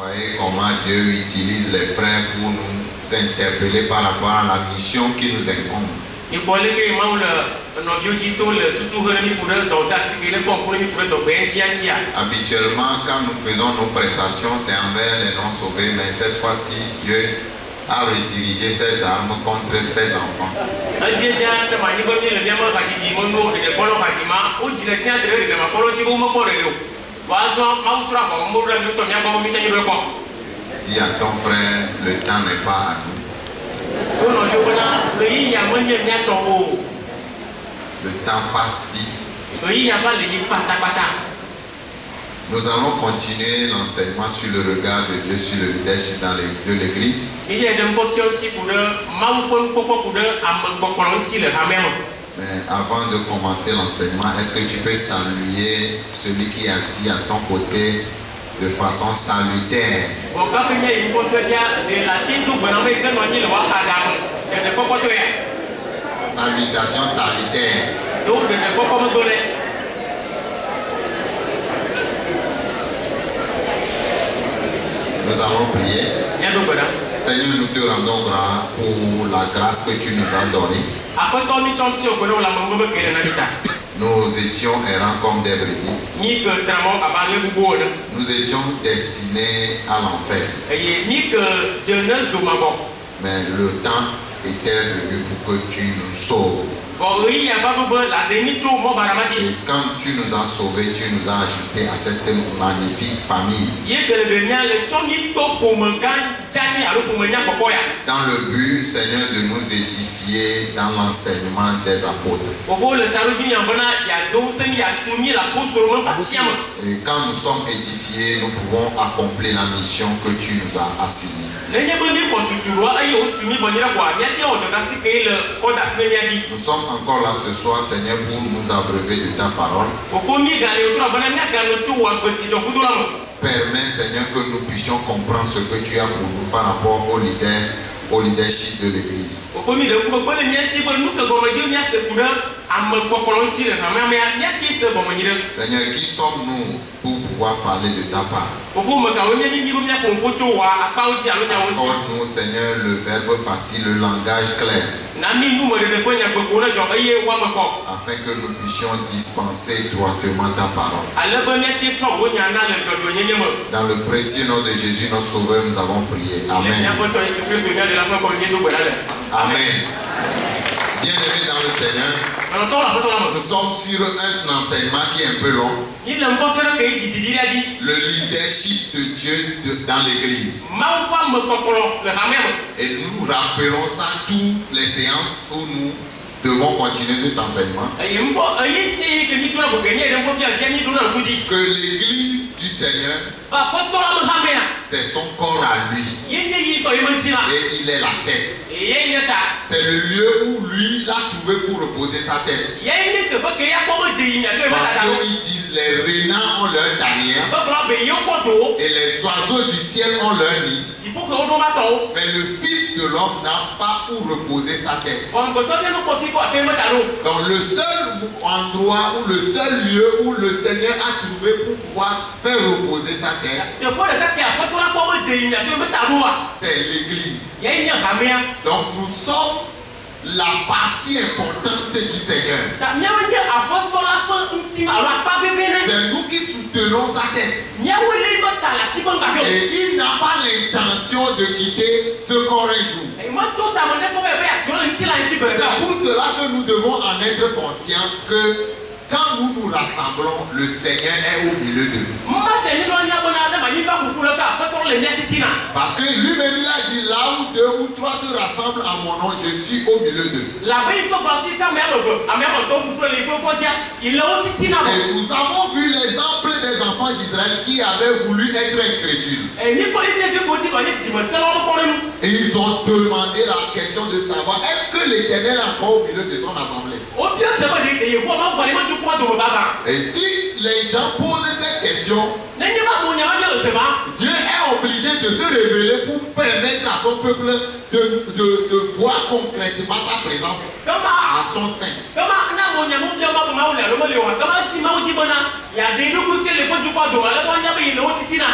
Voyez comment Dieu utilise les frères pour nous interpeller par rapport à la mission qui nous incombe. Habituellement, quand nous faisons nos prestations, c'est envers les non-sauvés, mais cette fois-ci, Dieu a redirigé ses armes contre ses enfants. Dis à ton frère, le temps n'est pas à nous. Le temps passe vite. Nous allons continuer l'enseignement sur le regard de Dieu sur le leadership de l'Église. Mais avant de commencer l'enseignement, est-ce que tu peux saluer celui qui est assis à ton côté de façon salutaire? Salutations salutaires. Nous allons prier. Seigneur, nous te rendons grâce pour la grâce que tu nous as donnée. Nous étions errants comme des brebis. Nous étions destinés à l'enfer. Mais le temps était venu pour que tu nous sauves. Et quand tu nous as sauvés, tu nous as ajoutés à cette magnifique famille. Dans le but, Seigneur, de nous édifier dans l'enseignement des apôtres. Et quand nous sommes édifiés, nous pouvons accomplir la mission que tu nous as assignée. Nous sommes encore là ce soir, Seigneur, pour nous abreuver de ta parole. Permets, Seigneur, que nous puissions comprendre ce que tu as pour nous par rapport au leadership de l'Église. Seigneur, qui sommes-nous pour pouvoir parler de ta part? Accorde-nous, Seigneur, le verbe facile, le langage clair, afin que nous puissions dispenser droitement ta parole. Dans le précieux nom de Jésus, notre Sauveur, nous avons prié. Amen. Amen. Bien-aimés dans le Seigneur, nous sommes sur un enseignement qui est un peu long. Le leadership de Dieu dans l'Église. Et nous rappelons ça toutes les séances où nous devons continuer cet enseignement. Que l'Église du Seigneur, c'est son corps à lui. Et il est la tête. C'est le lieu où lui l'a trouvé pour reposer sa tête. Parce qu'il dit les renards ont leur tanière et les oiseaux du ciel ont leur nid. Mais le Fils de l'homme n'a pas où reposer sa tête. Donc le seul endroit ou le seul lieu où le Seigneur a trouvé pour pouvoir faire reposer sa tête, c'est l'Église. Donc nous sommes la partie importante du Seigneur. C'est nous qui soutenons sa tête. Et il n'a pas l'intention de quitter ce corps un jour. C'est pour cela que nous devons en être conscients que quand nous nous rassemblons, le Seigneur est au milieu de nous. Parce que lui-même il a dit, là où 2 ou 3 se rassemblent à mon nom, je suis au milieu d'eux. Et nous avons vu l'exemple des enfants d'Israël qui avaient voulu être incrédules. Et ils ont demandé la question de savoir, est-ce que l'Éternel est encore au milieu de son assemblée? Et si les gens posent cette question, Dieu est obligé de se révéler pour permettre à son peuple de voir concrètement sa présence à son sein.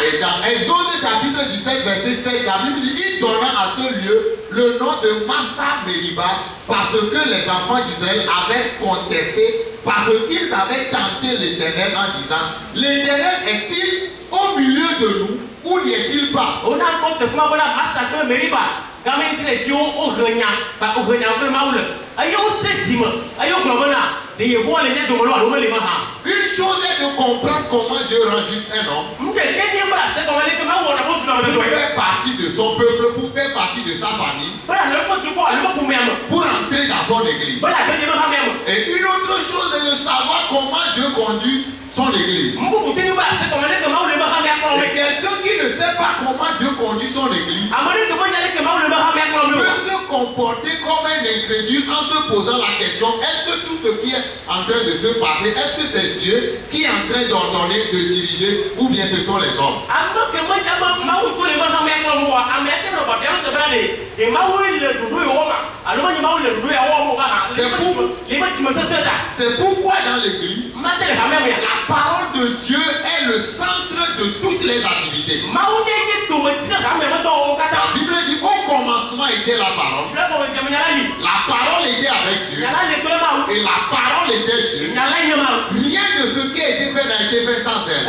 Et dans Exode chapitre chapitre 17, verset 7, la Bible dit, il donna à ce lieu le nom de Massa Meriba parce que les enfants d'Israël avaient contesté, parce qu'ils avaient tenté l'Éternel en disant, l'Éternel est-il au milieu de nous ou n'y est-il pas? On a compte comment on a Massa Meriba. Quand il est dit au Renia, pas au Renia, au Maoul, aïe au septième, aïe au Globana, les voix les nez de Molo, à les Maha. Une chose est de comprendre comment Dieu rend juste un homme. Pour faire partie de son peuple, pour faire partie de sa famille, pour entrer dans son église. Et une autre chose est de savoir comment Dieu conduit son église. Et quelqu'un qui ne sait pas comment Dieu conduit son église peut se comporter comme un incrédule en se posant la question, est-ce que tout ce qui est en train de se passer, est-ce que c'est Dieu qui est en train d'ordonner, de diriger, ou bien ce sont les hommes? C'est pourquoi dans l'église, la parole de Dieu est le centre de toutes les activités. La Bible dit au commencement était la parole. La parole était avec Dieu. Et la parole était Dieu. Rien de ce qui a été fait n'a été fait sans elle.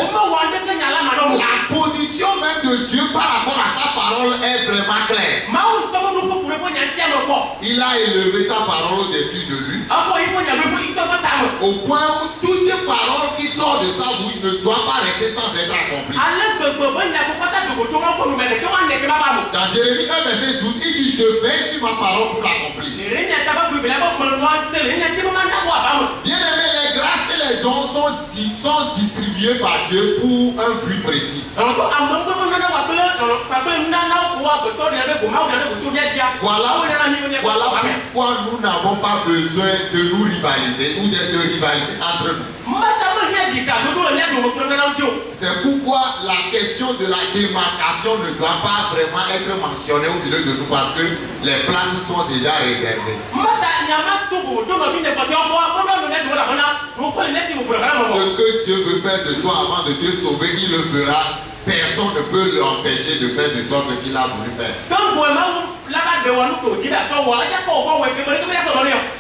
La position même de Dieu par rapport à sa parole est vraiment claire. Il a élevé sa parole au-dessus de lui. Au point où toute parole qui sort de sa bouche ne doit pas rester sans être accomplie. Dans Jérémie 1 verset 12, il dit, je veille sur ma parole pour l'accomplir. Bien aimé, les grâces et les dons sont distribués par Dieu pour un but précis. Voilà pourquoi nous n'avons pas besoin de nous rivaliser ou de rivaliser entre nous. C'est pourquoi la question de la démarcation ne doit pas vraiment être mentionnée au milieu de nous parce que les places sont déjà réservées. Ce que Dieu veut faire de toi avant de te sauver, il le fera. Personne ne peut l'empêcher de faire de toi ce qu'il a voulu faire.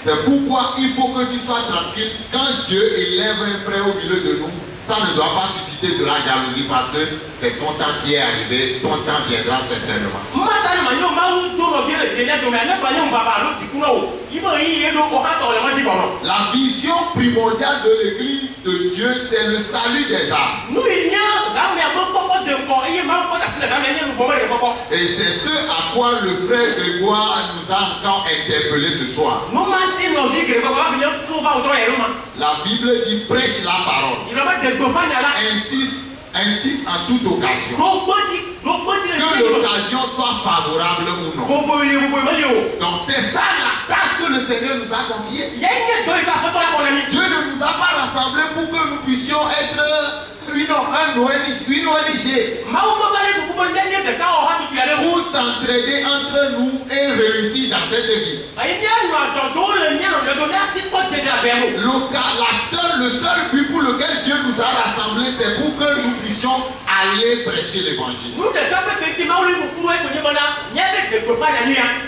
C'est pourquoi il faut que tu sois tranquille. Quand Dieu élève un frère au milieu de nous, ça ne doit pas susciter de la jalousie parce que c'est son temps qui est arrivé. Ton temps viendra certainement. La vision primordiale de l'église de Dieu, c'est le salut des âmes. Et c'est ce à quoi le frère Grégoire nous a encore interpellé ce soir. La Bible dit prêche la parole. Insiste en toute occasion. Que l'occasion soit favorable ou non. Donc c'est ça la tâche que le Seigneur nous a confiée. Dieu ne nous a pas rassemblés pour que nous puissions être une ONG. Pour s'entraider entre nous et réussir dans cette vie. Le seul but pour lequel Dieu nous a rassemblés, c'est pour que nous puissions aller prêcher l'évangile.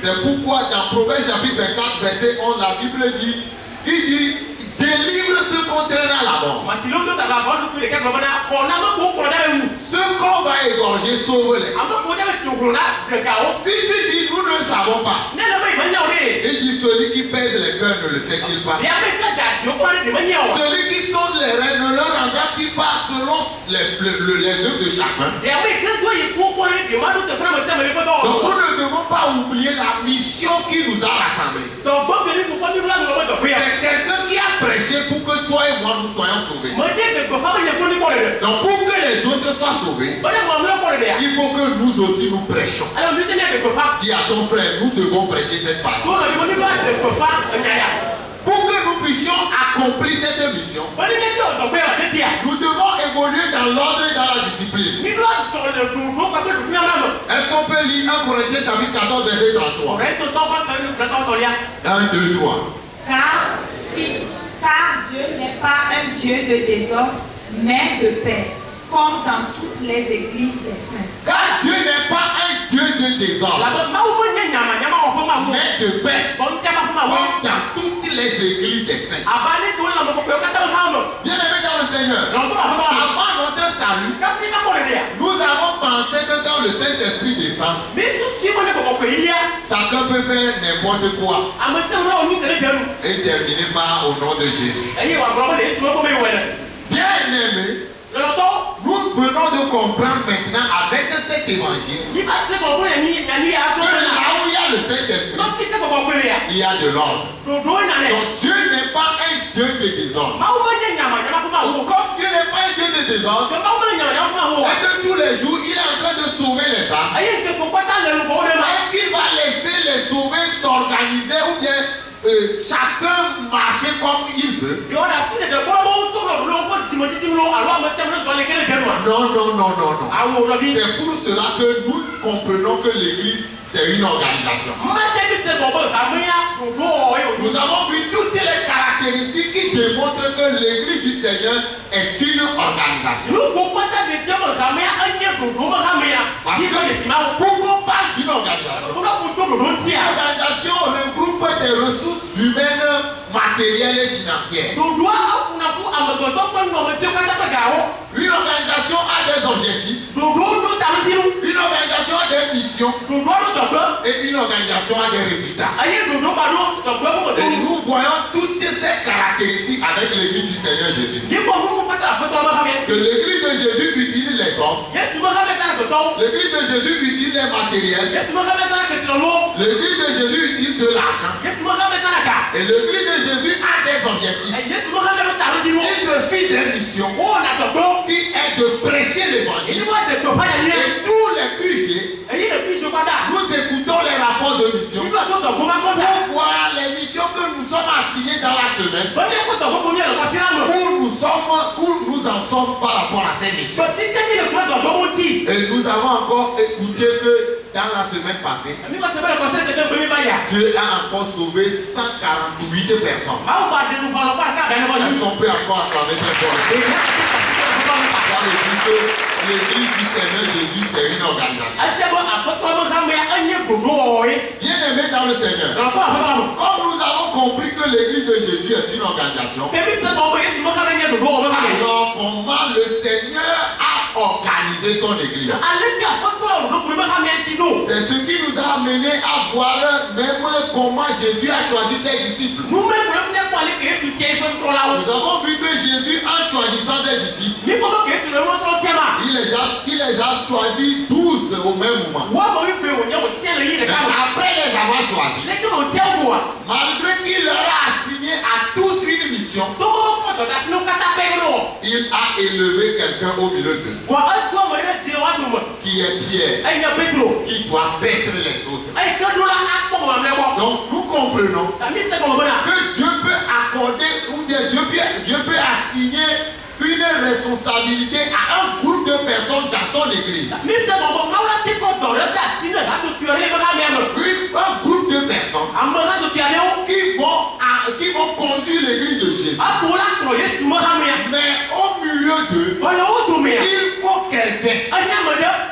C'est pourquoi dans Proverbes chapitre 24 verset 11, la Bible dit, il dit, délivre ceux qu'on traîne à la mort. Ceux qu'on va égorger, sauve-les. Si tu dis nous ne savons pas, il dit celui qui pèse les cœurs ne le sait-il pas? Celui qui sonde les reins ne leur rendra-t-il pas selon les œuvres de chacun? Donc nous ne devons pas oublier la mission qui nous a rassemblés. C'est quelqu'un qui a prêché pour que toi et moi nous soyons sauvés. Donc pour que les autres soient sauvés, il faut que nous aussi nous prêchions. Dis à ton frère, nous devons prêcher cette parole. Pour que nous puissions accomplir cette mission, nous devons évoluer dans l'ordre et dans la discipline. Est-ce qu'on peut lire 1 Corinthiens chapitre 14 verset 33? 1, 2, 3. Car Dieu n'est pas un Dieu de désordre, mais de paix, comme dans toutes les églises des saints. Car Dieu n'est pas un Dieu de désordre, mais de paix, comme dans toutes les églises des saints. Bien aimé dans le Seigneur, avant notre salut, nous avons pensé que quand le Saint-Esprit descend, chacun peut faire n'importe quoi et terminer par au nom de Jésus. Bien aimé, nous venons de comprendre maintenant avec cet évangile que là où il y a le Saint-Esprit, il y a de l'ordre. Donc Dieu n'est pas un Dieu de désordre. Comme Dieu n'est pas un Dieu de désordre, et que tous les jours il est en train de sauver les âmes, est-ce qu'il va laisser les sauvés s'organiser ou bien chacun marcher comme il veut? Non. C'est pour cela que nous comprenons que l'Église, c'est une organisation. Nous avons vu toutes les caractéristiques qui démontrent que l'Église du Seigneur est une organisation. Parce que pourquoi on parle d'une organisation? L'organisation regroupe des ressources humaines, matérielles et financières. Une organisation a des objectifs. Une organisation a des missions. Et une organisation a des résultats. Et nous voyons toutes ces caractéristiques avec l'Église du Seigneur Jésus. Que l'Église de Jésus utilise les hommes. L'Église de Jésus utilise les matériels. L'Église de Jésus utilise de l'argent. Et l'Église de Jésus a des objectifs. Il se fit des missions qui est de prêcher l'évangile. Et tous les QG, nous écoutons les rapports de mission pour voir les missions que nous sommes assignés dans la semaine, où nous en sommes par rapport à ces missions. Et nous avons encore écouté que dans la semaine passée, Dieu a encore sauvé 148 personnes. Est-ce qu'on peut encore acclamer très fort? Ça veut dire que l'Église du Seigneur Jésus, c'est une organisation. Bien aimé dans le Seigneur, comme nous avons compris que l'Église de Jésus est une organisation, alors comment le Seigneur a organisé son Église? C'est ce qui nous a amené à voir même comment Jésus a choisi ses disciples. Nous avons vu que Jésus, en choisissant ses disciples, il les a choisi 12 au même moment. Après les avoir choisis, malgré qu'il leur a assigné à tous une mission, il a élevé quelqu'un au milieu d'eux, qui est Pierre, qui doit paître les autres. Donc nous comprenons que Dieu peut accorder ou bien Dieu peut assigner une responsabilité à un groupe de personnes dans son église. Un groupe de personnes qui vont conduire l'église de Jésus. Mais au milieu d'eux, il faut quelqu'un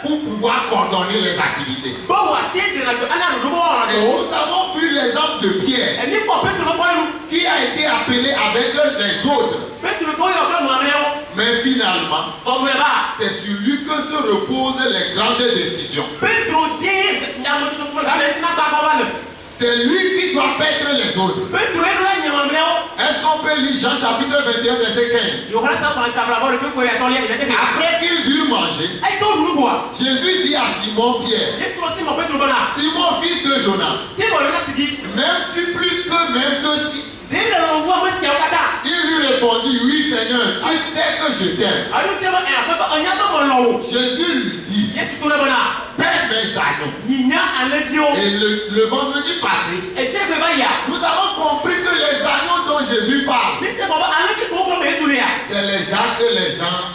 pour pouvoir coordonner les activités. Et nous avons vu l'exemple de Pierre qui a été appelé avec les autres. Mais finalement, c'est sur lui que se reposent les grandes décisions. C'est lui qui doit paître les autres. Est-ce qu'on peut lire Jean chapitre 21 verset 15? Après qu'ils eurent mangé, Jésus dit à Simon Pierre, Simon fils de Jonas, m'aimes-tu plus que même ceci? Il lui répondit, oui Seigneur, tu sais que je t'aime. Jésus lui dit, paie mes agneaux. Et le vendredi passé, nous avons compris que les agneaux dont Jésus parle, c'est les Jacques et les Jean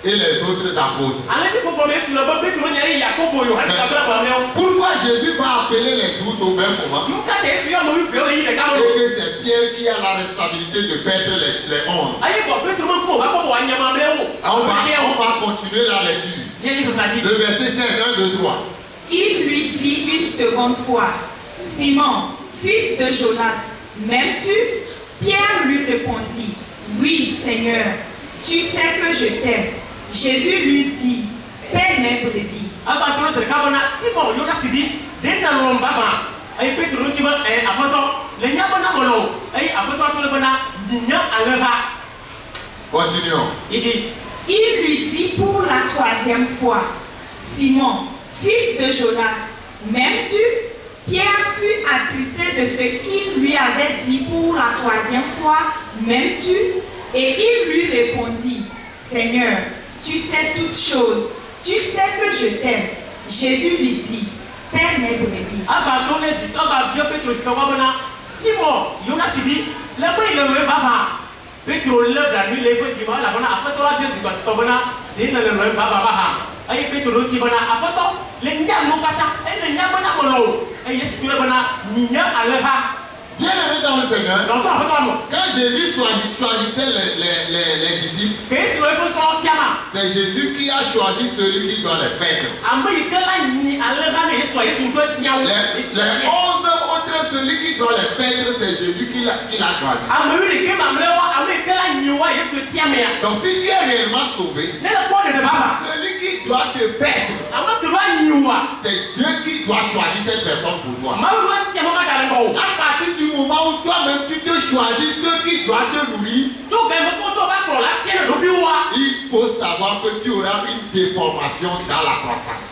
et les autres apôtres. Pourquoi Jésus va appeler les 12 au même moment? Et que c'est Pierre qui a la responsabilité de paître les 11. On va continuer la lecture. Le verset 16, 1, 2, 3. Il lui dit une seconde fois, Simon, fils de Jonas, m'aimes-tu? Pierre lui répondit, oui, Seigneur, tu sais que je t'aime. Jésus lui dit, paie mes brebis. Continuons. Il lui dit pour la troisième fois, Simon, fils de Jonas, m'aimes-tu? Pierre fut attristé de ce qu'il lui avait dit pour la troisième fois, m'aimes-tu? Et il lui répondit, Seigneur, tu sais toutes choses, tu sais que je t'aime. Jésus lui dit, paie mes brebis. Bien aimé dans le Seigneur, quand Jésus choisissait les disciples, c'est Jésus qui a choisi celui qui doit les perdre. Les 11 autres, celui qui doit les perdre, c'est Jésus qui l'a choisi. Donc si tu es réellement sauvé, celui qui doit te perdre, c'est Dieu qui doit choisir cette personne pour toi. À partir du moment où toi-même tu te choisis ceux qui doivent te nourrir, il faut savoir que tu auras une déformation dans la croissance.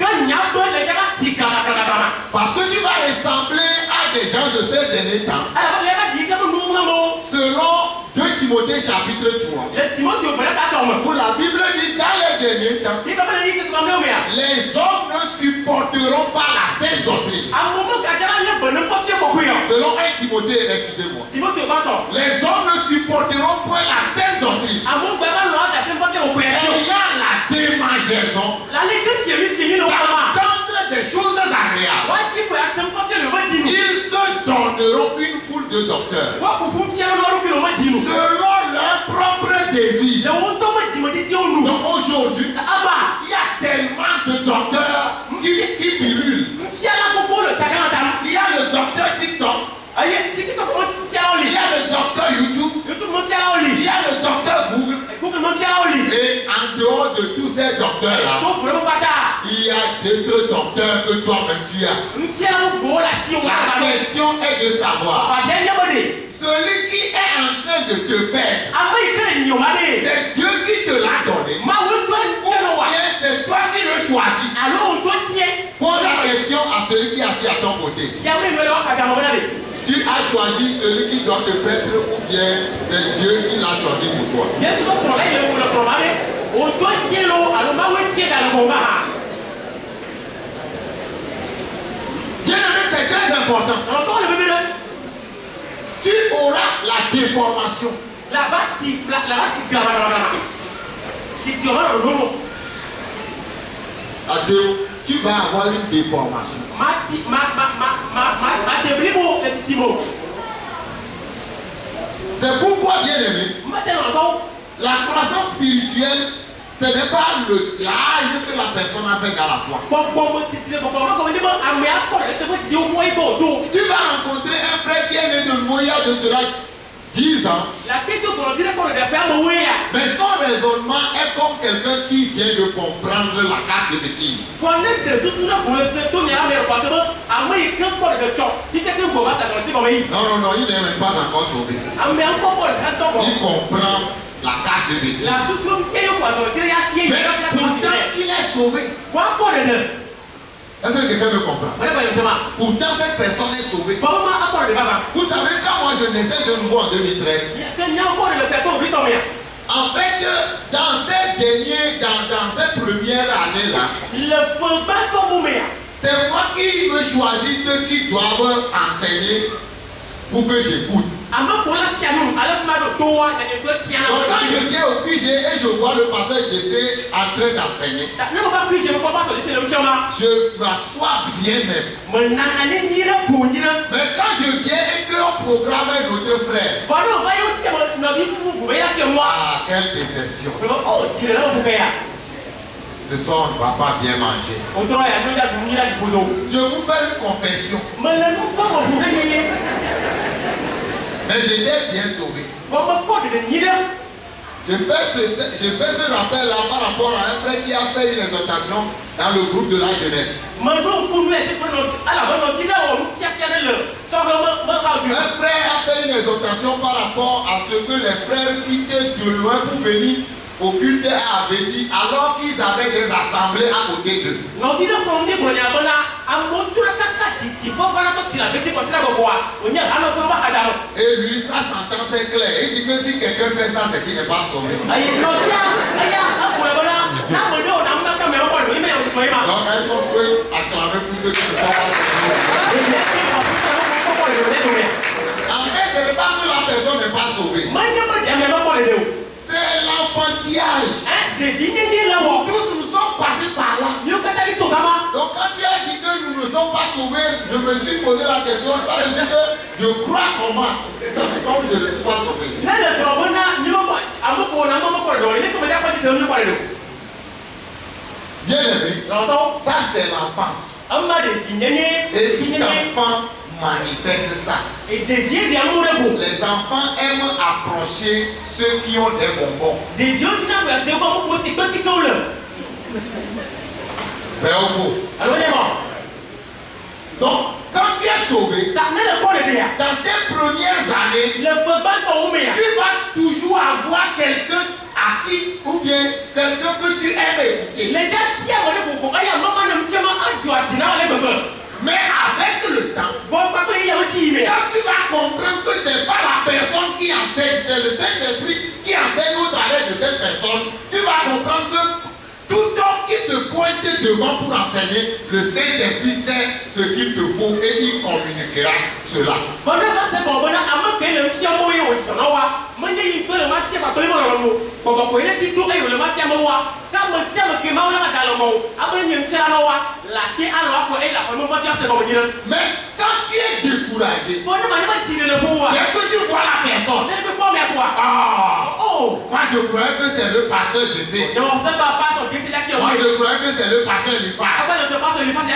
Parce que tu vas ressembler à des gens de ces derniers temps. Selon 2 Timothée chapitre 3. Où la Bible dit dans les derniers temps, les hommes ne supporteront pas la sainte doctrine. Selon 1 Timothée, excusez-moi. Les hommes ne supporteront pas la sainte doctrine. Ayant la démangeaison d'entendre des choses agréables. Ils se donneront une foule de docteurs selon leur propre désir. Donc aujourd'hui, il y a tellement de docteurs qui pilulent. Il y a le docteur TikTok. Il y a le docteur YouTube. Il y a le docteur Google. Et en dehors de tous ces docteurs-là, il y a d'autres docteurs que toi-même tu as. La question est de savoir, celui qui est en train de te perdre, c'est Dieu qui te l'a donné, ou bien c'est toi qui le choisis? Pose la question à celui qui est assis à ton côté. Tu as choisi celui qui doit te perdre ou bien c'est Dieu qui l'a choisi pour toi? Bien aimé, c'est très important. Tu auras la déformation. Tu vas avoir une déformation. C'est pourquoi, bien aimé, la croissance spirituelle, ce n'est pas l'âge que la personne a fait dans la foi. Tu vas rencontrer un frère qui est né de nouveau il y a de cela 10 ans. Mais son raisonnement est comme quelqu'un qui vient de comprendre la casse de béquille. Non, il n'est même pas encore sauvé. Il comprend la casse de béquille. Mais pourtant, il est sauvé. Est-ce que quelqu'un me comprend? Pourtant, cette personne est sauvée. Vous savez, quand moi je naissais de nouveau en 2013, en fait, dans cette première année-là, c'est moi qui me choisis ceux qui doivent enseigner pour que j'écoute. Donc quand je viens au QG et je vois le pasteur Jessé en train d'enseigner, je m'assois bien même. Mais quand je viens et qu'on programme notre frère, quelle déception. Ce soir, on ne va pas bien manger. Je vous fais une confession. Mais j'étais bien sauvé. Je fais ce rappel-là par rapport à un frère qui a fait une exhortation dans le groupe de la jeunesse. Un frère a fait une exhortation par rapport à ce que les frères quittaient de loin pour venir au culte à Abedi alors qu'ils avaient des assemblées à côté d'eux. Et lui, sa sentence est claire. Il dit que si quelqu'un fait ça, c'est qu'il n'est pas sauvé. Donc, est-ce qu'on peut acclamer pour ceux qui ne sont pas sauvés? En fait, ce n'est pas que la personne n'est pas sauvée. C'est l'enfantillage. Tous nous sommes passés par là. Donc quand tu as dit que nous ne sommes pas sauvés, je me suis posé la question, ça veut dire que je crois comment? Donc je ne suis pas sauvé. Bien aimé, ça c'est l'enfance. Et tout enfant manifeste ça. Les enfants aiment approcher ceux qui ont des bonbons. Vrai ou faux? Donc, quand tu es sauvé, dans tes premières années, tu vas toujours avoir quelqu'un à qui, ou bien quelqu'un que tu aimes écouter. Mais avec le temps, quand tu vas comprendre que ce n'est pas la personne qui enseigne, c'est le Saint-Esprit qui enseigne au travers de cette personne, tu vas comprendre que tout homme qui se pointe devant pour enseigner, le Saint-Esprit sait ce qu'il te faut et il communiquera cela. Mais quand tu es découragé, dès que tu vois la personne, moi je croyais que c'est le pasteur Jessé. Moi je croyais que c'est le pasteur Lifa.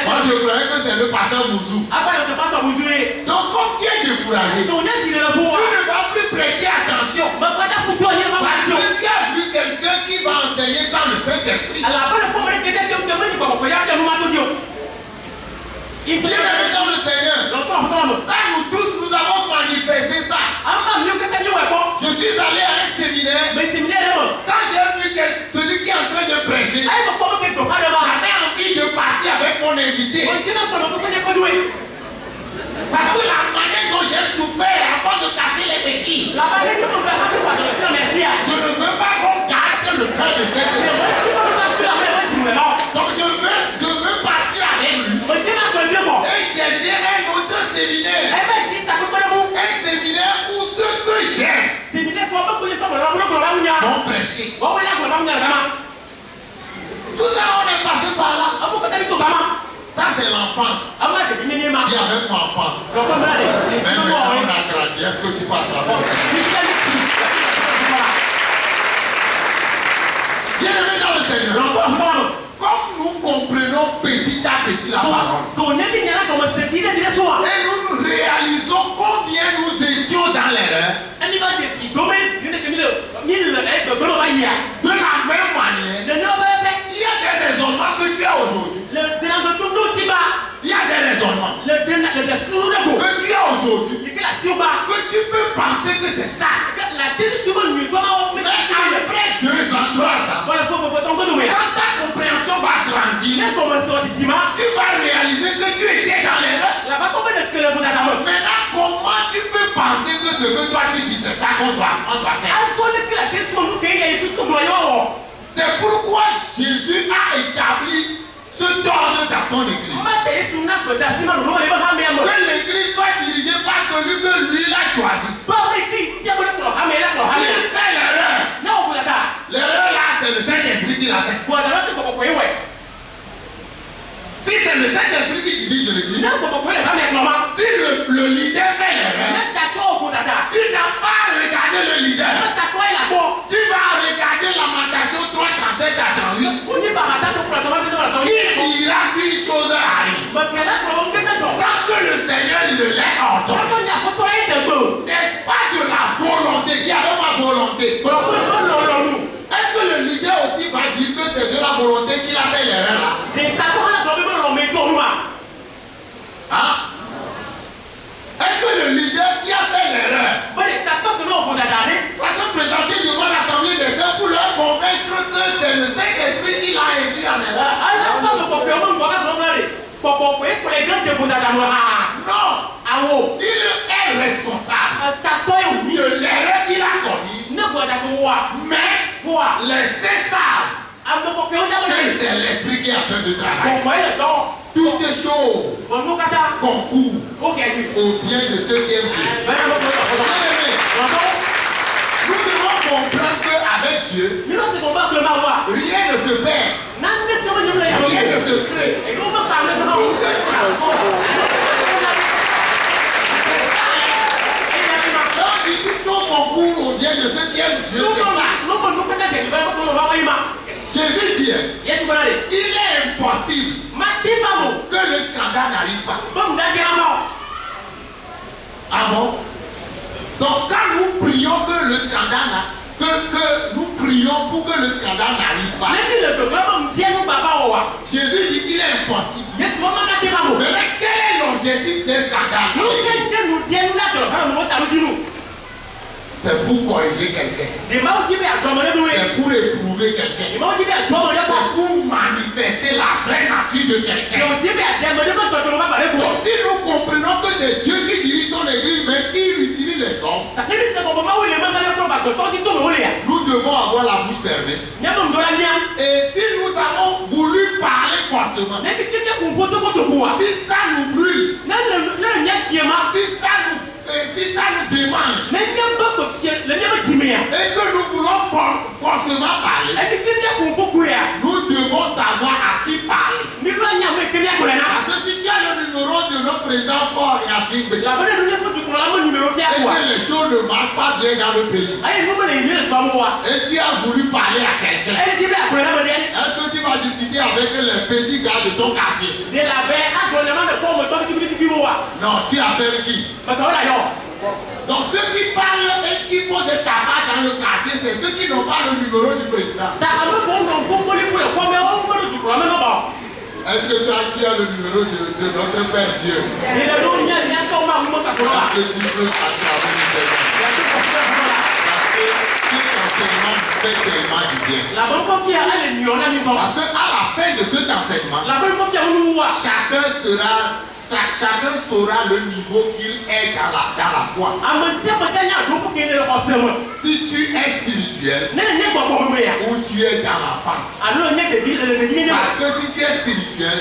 Moi je croyais que c'est le pasteur Mouzou. Donc comme tu es découragé, tu ne vas plus prêter attention. Parce que tu as vu quelqu'un qui va enseigner sans le Saint-Esprit. Bien aimé dans le Seigneur, ça nous tous nous avons manifesté ça. Je suis allé à un séminaire. Quand j'ai vu celui qui est en train de prêcher, j'avais envie de partir avec mon invité. Parce que la manière dont j'ai souffert avant de casser les béquilles, je ne veux pas qu'on gâte le cœur de cette église. Donc je veux partir avec lui et chercher un autre séminaire. Un séminaire où ceux que j'aime vont prêcher. Tout ça on est passé par là. Ça c'est l'enfance. Dis avec moi enfance. Même maintenant on a grandi. Est-ce que tu parles avec moi? Bien aimé dans le Seigneur, comme nous comprenons petit à petit la parole, et nous réalisons combien nous étions dans l'erreur, de la même manière, il y a des raisonnements que tu as aujourd'hui. Il y a des raisonnements que tu as aujourd'hui, que tu peux penser que c'est ça. Mais après 2 ans, 3 ans, quand ta compréhension va grandir, tu vas réaliser que tu étais dans l'erreur. Maintenant, comment tu peux penser que ce que toi tu dis, c'est ça qu'on doit faire? C'est pourquoi Jésus a établi ce ordre dans son église. Que l'église soit dirigée par celui que lui l'a choisi. Il fait l'erreur. L'erreur là, c'est le Saint-Esprit qui l'a fait. Si c'est le Saint-Esprit qui dirige l'église, si le leader fait l'erreur, tu n'as pas regardé le leader. Tu vas regarder Lamentation 3, 37 à 38. Qui dira qu'une chose arrive sans que le Seigneur ne l'ait entendu? N'est-ce pas de la volonté? Qui a ma volonté? Est-ce que le leader aussi va dire que c'est de la volonté qu'il a fait l'erreur là? Hein? Est-ce que le leader qui a fait l'erreur va se présenter devant l'assemblée des saints pour leur convaincre que c'est le Saint-Esprit qui l'a induit en erreur? Non! Il est responsable de l'erreur qu'il a commise, mais laissez ça que c'est l'Esprit qui est en train de travailler. Toutes les choses concourent au bien de ceux qui aiment Dieu. Nous devons comprendre qu'avec Dieu, rien ne se perd, rien ne se crée, tout se transforme. C'est ça, hein? Quand on dit toutes choses concourent au bien de ceux qui aiment Dieu, c'est ça. Jésus dit, il est impossible que le scandale n'arrive pas. Ah bon? Donc quand nous prions que le scandale, que nous prions pour que le scandale n'arrive pas, Jésus dit qu'il est impossible. Mais quel est l'objectif des scandales? C'est pour corriger quelqu'un. C'est pour éprouver quelqu'un. C'est pour manifester la vraie nature de quelqu'un. Donc si nous comprenons que c'est Dieu qui dirige son église, mais il utilise les hommes, nous devons avoir la bouche fermée. Et si nous avons voulu parler forcément, si ça nous brûle, si ça nous démange, et que nous voulons forcément parler, nous devons savoir à qui parler. Parce que si tu as le numéro de notre président fort et Yacine, et que les choses ne marchent pas bien dans le pays, et tu as voulu parler à quelqu'un, est-ce que tu vas discuter avec les petits gars de ton quartier? Non, tu appelles qui? Donc ceux qui parlent et qui font des tabacs dans le quartier, c'est ceux qui n'ont pas le numéro du président. Est-ce que toi tu as le numéro de notre Père Dieu? Parce que tu veux attraper le Seigneur. Parce que cet enseignement fait tellement du bien. Parce qu'à la fin de cet enseignement, chacun saura le niveau qu'il est dans la foi. Si tu es spirituel ou tu es dans la face. Parce que si tu es spirituel,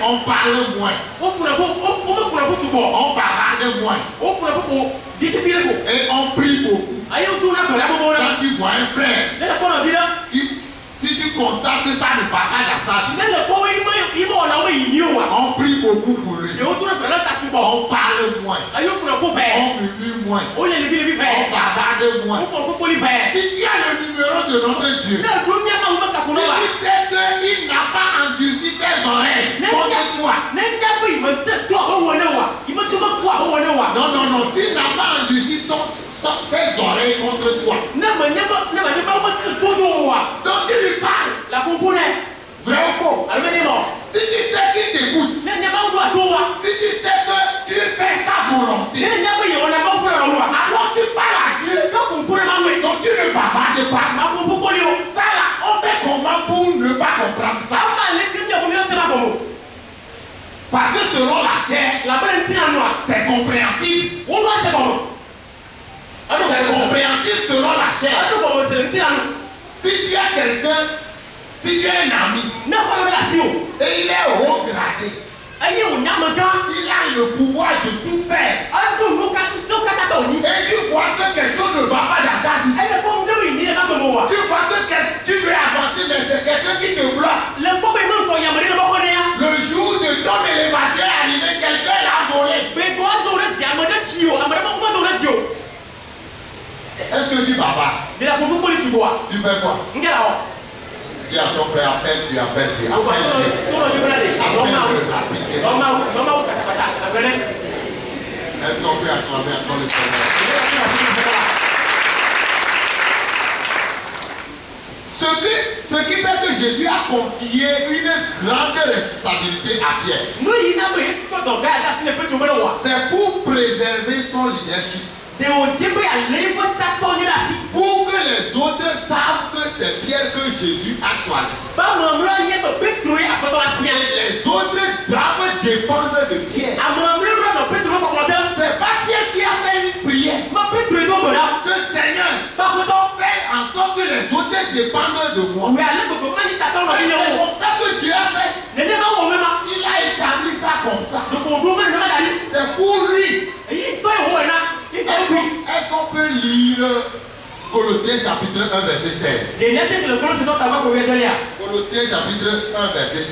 on parle moins. On parle moins. Et on prie beaucoup. Quand tu vois un frère si tu constates que ça ne va pas dans sa vie, on prie beaucoup pour lui. On parle moins. On murmure moins. On bavarde moins. Si tu as le numéro de notre Dieu, si tu sais qu'il n'a pas endurci ses oreilles contre toi. Non, s'il n'a pas endurci ses oreilles contre toi, donc tu lui parles. Vrai ou faux? Si tu sais qu'il t'écoute, si tu sais que tu fais sa volonté, alors tu parles à Dieu. Donc tu ne bavardes pas. Ça là, on fait comment pour ne pas comprendre ça? Parce que selon la chair, c'est compréhensible. C'est compréhensible selon la chair. Si tu as quelqu'un, si tu as un ami, et il est haut gradé, il a le pouvoir de tout faire, et tu vois que quelque chose ne va pas dans ta vie, tu vois que tu veux avancer, mais c'est quelqu'un qui te bloque. Le jour de ton élévation est arrivé, quelqu'un l'a volé. Est-ce que tu bavardes? Tu fais quoi? Dis à ton frère, appelle-tu. Appelle-le rapidement. Est-ce qu'on peut acclamer encore le Seigneur? Ce qui fait que Jésus a confié une grande responsabilité à Pierre. C'est pour préserver son leadership. Pour que les autres savent que c'est Pierre que Jésus a choisi. Et les autres doivent dépendre de Pierre. C'est pas Pierre qui a fait une prière. Que Seigneur, fais en sorte que les autres dépendent de moi. C'est comme ça que Dieu a fait. Il a établi ça comme ça. C'est pour lui. Est-ce qu'on peut lire Colossiens chapitre 1 verset 16? Colossiens chapitre 1 verset 16.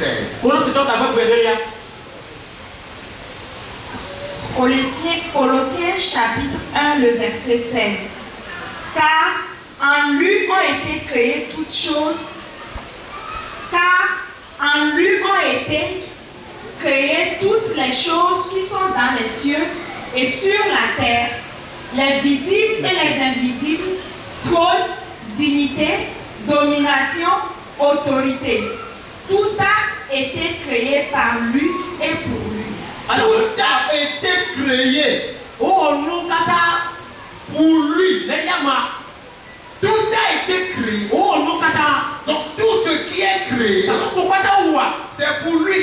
Colossiens chapitre 1 le verset 16. Car en lui ont été créées toutes choses. Car en lui ont été créées toutes les choses qui sont dans les cieux et sur la terre, les visibles et les invisibles, trône, dignité, domination, autorité. Tout a été créé par lui et pour lui. Tout a été créé pour lui. Tout a été créé. Donc tout ce qui est créé, c'est pour lui.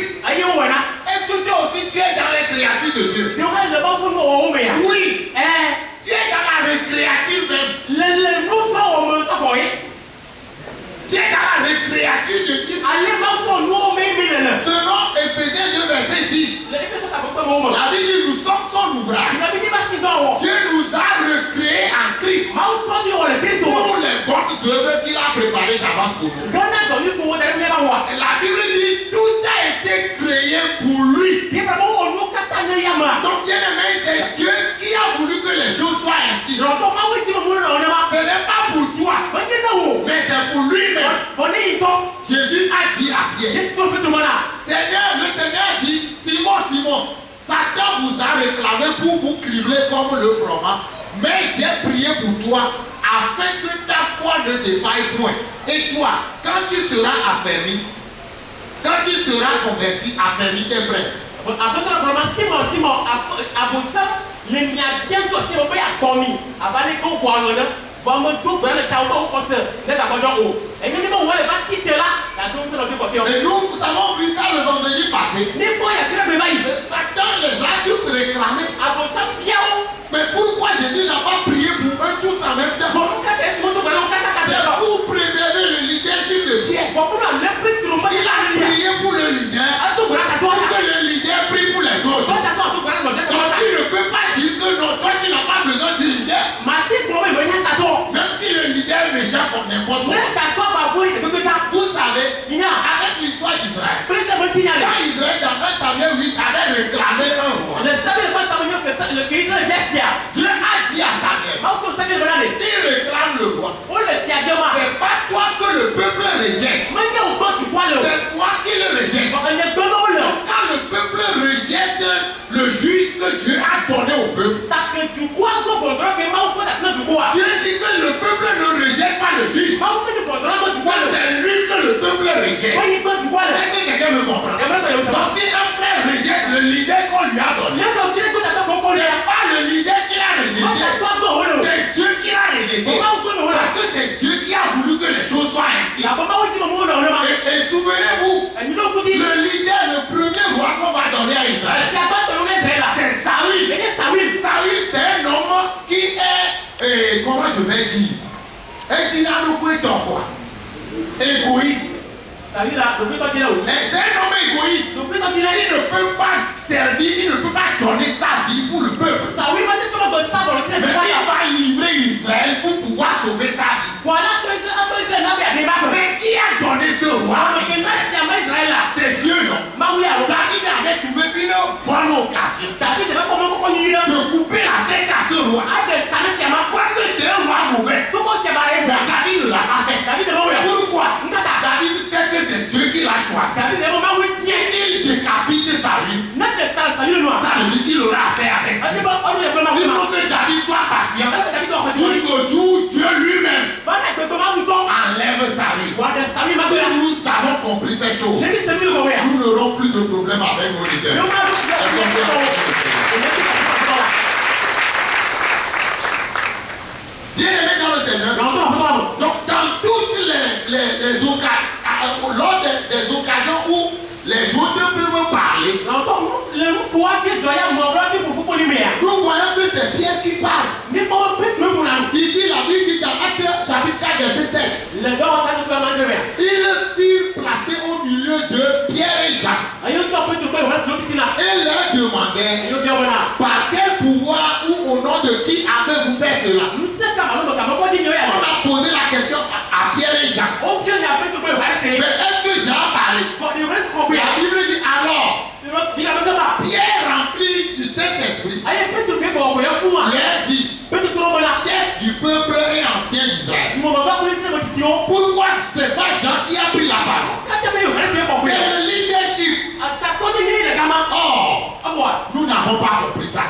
Est-ce que toi aussi tu es dans les créatures de Dieu? Oui. Tu es dans la récréature même. Tu es dans la récréature de Dieu. Selon Ephésiens 2 verset 10. La Bible dit nous sommes son ouvrage. Dieu nous a recréés en Christ pour les bonnes œuvres qu'il a préparées d'avance pour nous. Et la Bible dit tout a été créé pour lui. Donc bien aimé, c'est Dieu qui a voulu que les choses soient ainsi. Ce n'est pas pour toi, mais c'est pour lui-même. Jésus a dit à Pierre, Seigneur, le Seigneur a dit, Simon, Satan vous a réclamé pour vous cribler comme le froment, mais j'ai prié pour toi afin que ta foi ne défaille point. Et toi, quand tu seras affermi, quand tu seras converti, affermi tes frères. Et nous avons vu ça le vendredi passé. Satan les a tous réclamés. Mais pourquoi Jésus n'a pas prié pour eux tous en même temps? C'est pour préserver le leadership de Pierre. Il a prié pour le leader, pour que le leader prie pour les autres. Donc tu ne peux pas dire que non, toi tu n'as pas besoin du leader. Même si le leader est méchant comme n'importe quoi. Vous savez, avec l'histoire d'Israël, quand Israël dans 1 Samuel 8 avait réclamé un roi, Dieu a dit à Samuel, il réclame le roi. C'est pas toi que le peuple rejette, c'est moi qui le rejette. Donc quand le peuple rejette le juge que Dieu a donné au peuple, Dieu dit que le peuple ne rejette pas le juge, c'est lui que le peuple rejette. Est-ce que quelqu'un me comprend? Donc si un frère rejette le leader qu'on lui a donné, c'est pas le leader qui l'a rejeté, c'est Dieu qui l'a rejeté. Parce que c'est Dieu qui a voulu que les choses soient ainsi. Et souvenez-vous, le leader, le premier roi qu'on va donner à Israël, c'est Saül. Saül, c'est un homme qui est, comment je vais dire, égoïste. C'est un homme égoïste. Il ne peut pas servir, il ne peut pas donner sa vie pour le peuple. Mais il va livrer Israël pour pouvoir sauver sa vie. Mais qui a donné ce roi? C'est Dieu, non? David avait trouvé une bonne occasion de couper la tête à ce roi. Quoique c'est un roi mauvais, David ne l'a pas fait. Pourquoi? David sa vie, ça veut dire qu'il aura affaire avec Dieu. Il faut que David soit patient jusqu'au jour où Dieu lui-même enlève sa vie. Si nous avons compris cette chose, nous n'aurons plus de problème avec nos leaders. Bien aimé dans le Seigneur, donc dans toutes les occasions, lors des occasions où les autres peuvent parler, nous voyons que c'est Pierre qui parle. Ici, la Bible dit dans Actes chapitre 4, verset 7. Ils furent placés au milieu de Pierre et Jacques et leur demandaient par quel pouvoir ou au nom de qui avez-vous fait cela. On a posé la question à Pierre et Jacques. Mais est-ce que Jean a parlé? La Bible dit alors, Pierre rempli du Saint-Esprit leur dit, chef du peuple et ancien d'Israël, pourquoi c'est pas Jean qui a pris la parole? C'est le leadership. Or, nous n'avons pas compris ça.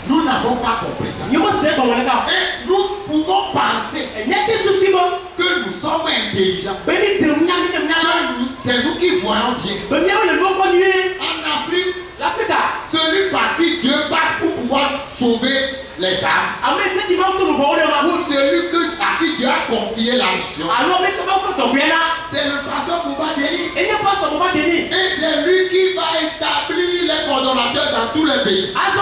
Nous n'avons pas compris ça. Et nous pouvons penser que nous sommes intelligents. C'est nous qui voyons bien. En Afrique, celui par qui Dieu passe pour pouvoir sauver les âmes, ou celui à qui Dieu a confié la mission, c'est le pasteur Boubadeni. Et c'est lui qui va établir les coordonnateurs dans tous les pays. Parce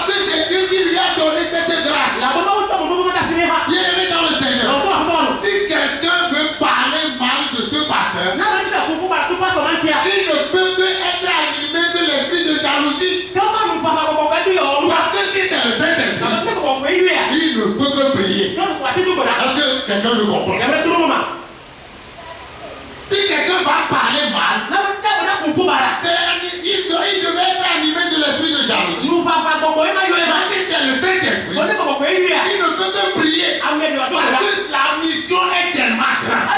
que c'est Dieu qui lui a donné cette grâce. Bien aimé dans le Seigneur, si quelqu'un veut parler mal de ce pasteur, il ne peut que être animé de l'esprit de jalousie. Parce que si c'est le Saint-Esprit, il ne peut que prier. Est-ce que quelqu'un me comprend? Si quelqu'un va parler mal, il devait être animé de l'esprit de jalousie. Mais si c'est le Saint-Esprit, il ne peut que prier. Parce que la mission est tellement grande.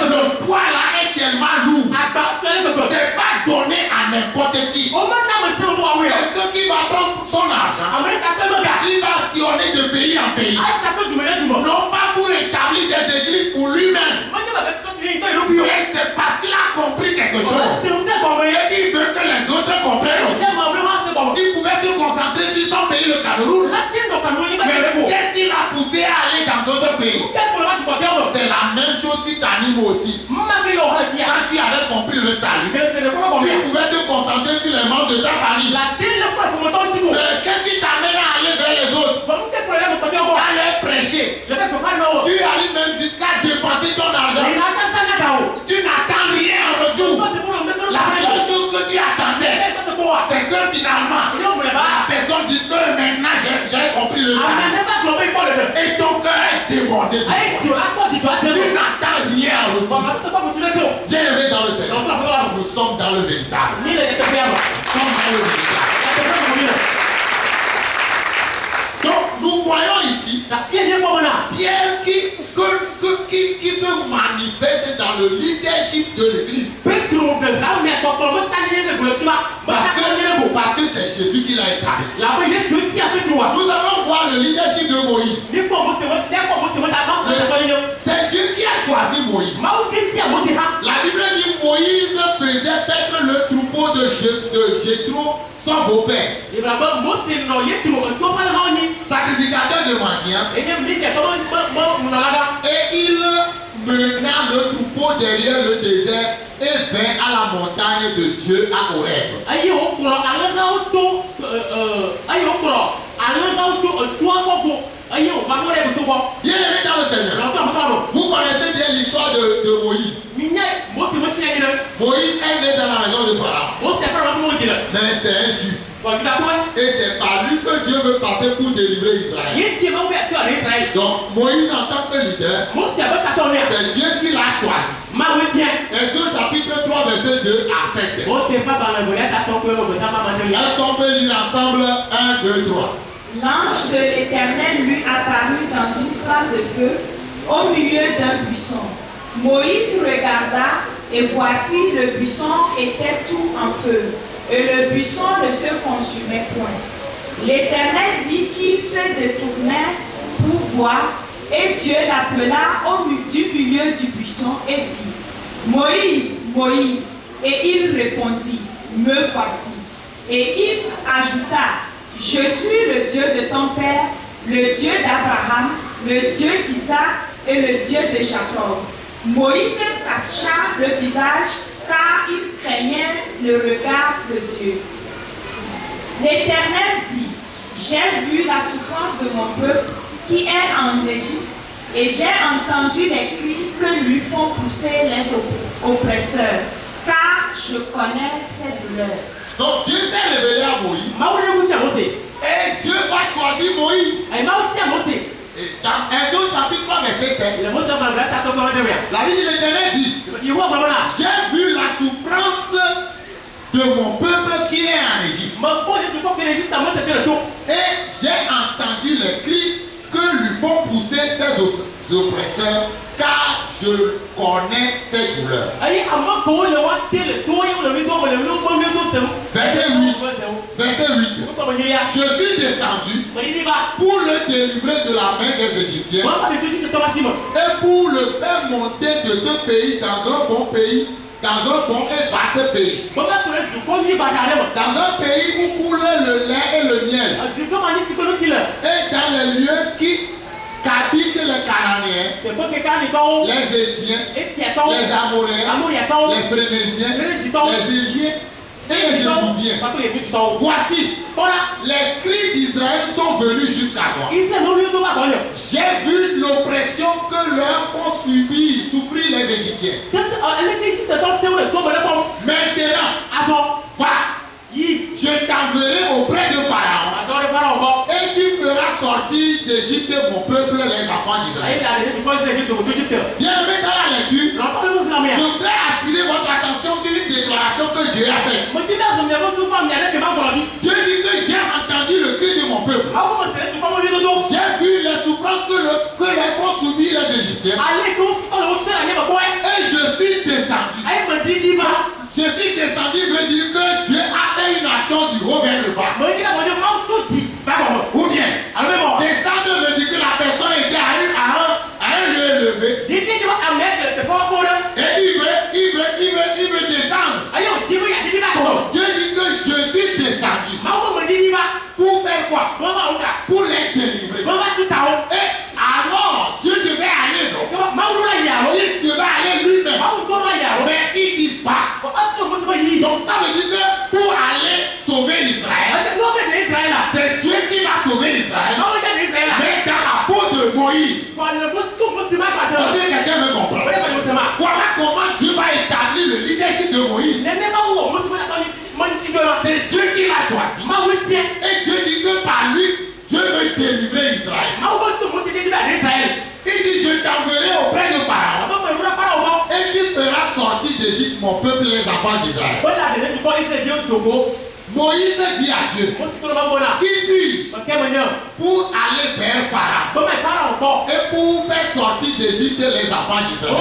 Le poids là est tellement lourd. C'est pas donné à n'importe qui. Quelqu'un qui va prendre son argent, il va sillonner de pays en pays. Non pas pour établir des églises pour lui-même. Mais c'est parce qu'il a compris quelque chose. Et il veut que les autres comprennent aussi. Il pouvait se concentrer sur son pays, le Cameroun. Mais qu'est-ce qui l'a poussé à aller dans d'autres pays? C'est la même chose qui t'anime aussi. Quand tu avais compris le salut, tu pouvais te concentrer sur les membres de ta famille. Mais qu'est-ce qui t'amène à aller vers les autres? À leur prêcher. Tu arrives même jusqu'à dépenser ton argent. Tu n'attends rien en retour. La seule chose que tu attendais, c'est que finalement, la personne dise que maintenant j'ai compris le salut. Et ton cœur est débordé. Tu n'attends rien en retour. Bien aimé dans le Seigneur, nous sommes dans le véritable. Nous sommes dans le véritable. Donc nous voyons ici Pierre qui se manifeste dans le leadership de l'église. Parce que c'est Jésus qui l'a établi. Nous allons voir le leadership de Moïse. C'est Dieu qui a choisi Moïse. La Bible dit Moïse faisait paître le troupeau de Jéthro, son beau-père. Sacrificateur de Madian. Et il mena le troupeau derrière le désert et vint à la montagne de Dieu à Horeb. Bien aimé dans le Seigneur, vous connaissez bien l'histoire de Moïse. Moïse est né dans la maison de Pharaon. Mais c'est un juif. Et c'est par lui que Dieu veut passer pour délivrer Israël. Donc Moïse en tant que leader, c'est Dieu qui l'a choisi. Exode chapitre 3 verset 2 à 7. Est-ce qu'on peut lire ensemble 1, 2, 3? L'ange de l'Éternel lui apparut dans une flamme de feu au milieu d'un buisson. Moïse regarda Et voici, le buisson était tout en feu, et le buisson ne se consumait point. L'Éternel vit qu'il se détournait pour voir, et Dieu l'appela du milieu du buisson et dit, Moïse, Moïse. Et il répondit, me voici. Et il ajouta, je suis le Dieu de ton père, le Dieu d'Abraham, le Dieu d'Isaac et le Dieu de Jacob. Moïse cacha le visage car il craignait le regard de Dieu. L'Éternel dit, j'ai vu la souffrance de mon peuple qui est en Égypte et j'ai entendu les cris que lui font pousser les oppresseurs, car je connais ses douleurs. Donc Dieu s'est révélé à Moïse. Et Dieu va choisir Moïse. Et dans Exode chapitre 3 verset 7, la Bible de l'Éternel dit, j'ai vu la souffrance de mon peuple qui est en Égypte. Et j'ai entendu les cris que lui font pousser ses oppresseurs, car je connais ses douleurs. Verset 8. Je suis descendu pour le délivrer de la main des Égyptiens et pour le faire monter de ce pays dans un bon pays, dans un bon et vaste pays, dans un pays où coule le lait et le miel, et dans les lieux qu'habitent les Cananéens, les Étiens, les Amoréens, les Phérénésiens, les Éviens et les Jébusiens. Voici, les cris d'Israël sont venus jusqu'à moi. J'ai vu l'oppression que leur font souffrir les Égyptiens. Maintenant, va, je t'enverrai auprès de Pharaon et tu feras sortir d'Égypte mon peuple, les enfants d'Israël. Bien aimé dans la lecture, je voudrais attirer votre attention sur une déclaration que Dieu a faite. Dieu dit que j'ai entendu le cri de mon peuple. J'ai vu les souffrances que les font subir les Égyptiens. Et je suis descendu. Je suis descendu veut dire que Dieu a fait une action du haut vers le bas. Ou bien, descendre veut dire que la personne était à un lieu élevé. Et il veut descendre. Donc, Dieu dit que je suis descendu. Pour faire quoi? Pour les délivrer. Et alors, Dieu devait aller. Il devait aller lui-même. Mais il dit pas. Donc ça veut dire que pour aller sauver Israël, c'est Dieu qui va sauver Israël. Mais dans la peau de Moïse. Parce que quelqu'un me comprend. Voilà comment Dieu va établir le leadership de Moïse. C'est Dieu qui l'a choisi. Et Dieu dit que par lui, Dieu veut délivrer Israël. Il dit, je t'enverrai auprès de Pharaon. Et tu feras sortir d'Égypte mon peuple, les enfants d'Israël. Moïse dit à Dieu, qui suis-je pour aller vers Pharaon et pour faire sortir d'Égypte les enfants d'Israël?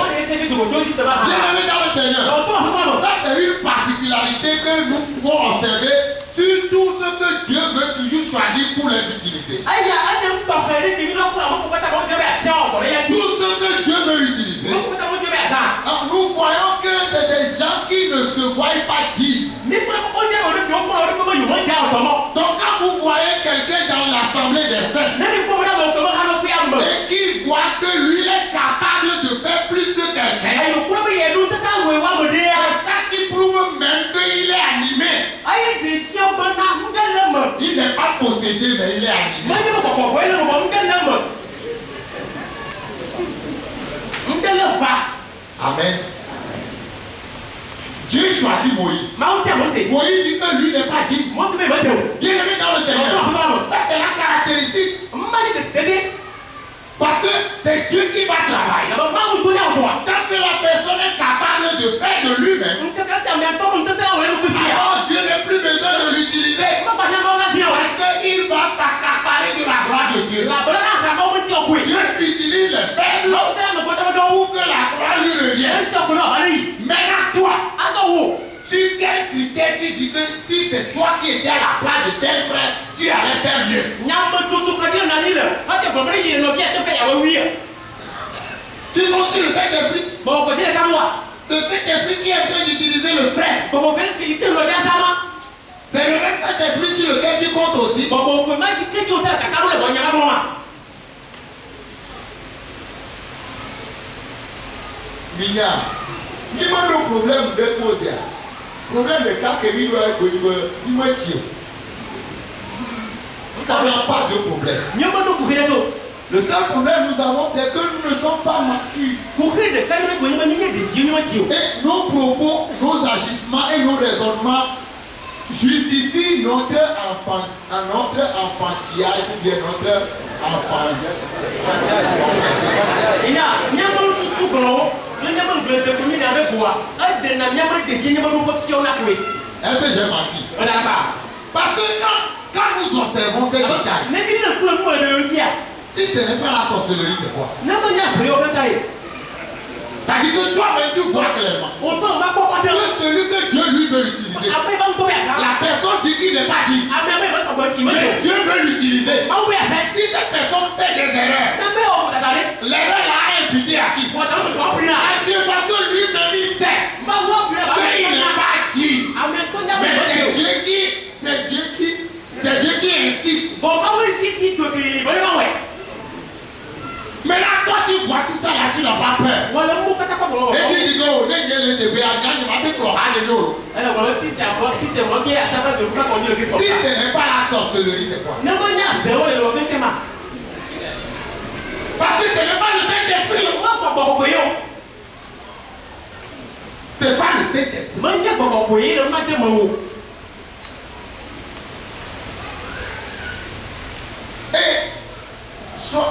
Bien-aimés dans le Seigneur, ça c'est une particularité que nous pouvons observer sur tout ce que Dieu veut toujours choisir pour les utiliser. Tout ce que Dieu veut utiliser, nous voyons que c'est des gens qui ne se voient pas dignes. Donc quand vous voyez quelqu'un dans l'assemblée des saints et qui voit que lui est capable de faire plus que quelqu'un, c'est ça qui prouve même qu'il est animé. Il n'est pas possédé, mais il est animé. Amen. Dieu choisit Moïse. Moïse dit que lui n'est pas digne. Bien aimé dans le Seigneur, ça c'est la caractéristique. Parce que c'est Dieu qui va travailler. Quand la personne est capable de faire de lui-même, alors Dieu n'a plus besoin de l'utiliser. Parce qu'il va s'accaparer de la gloire de Dieu. Dieu utilise les faibles pour que la gloire lui revienne. Maintenant, Tu construis le Saint-Esprit. Le Saint-Esprit qui est en train d'utiliser le frère. C'est le même Saint-Esprit sur lequel tu comptes aussi. Minya, il y a un problème de poser. Le problème de cas que il on n'a pas de problème. Le seul problème que nous avons, c'est que nous ne sommes pas matures. Et nos propos, nos agissements et nos raisonnements justifient notre enfantillage ou bien notre enfant. Est-ce que j'ai menti? Parce que quand nous observons ces détails, si ce n'est pas la sorcellerie, c'est quoi? Ça dit que toi-même tu vois clairement que celui que Dieu lui veut utiliser, la personne dit qu'il n'est pas dit, mais Dieu veut l'utiliser. Si cette personne fait des erreurs, l'erreur là a imputé à qui? À Dieu, parce que lui-même il sait qu'il n'est pas dit. Mais c'est Dieu qui insiste. Mais là, toi tu vois tout ça là, tu n'as pas peur. Et tu dis que si ce n'est pas la sorcellerie, c'est quoi? Parce que ce n'est pas le Saint-Esprit. C'est pas le Saint-Esprit. Et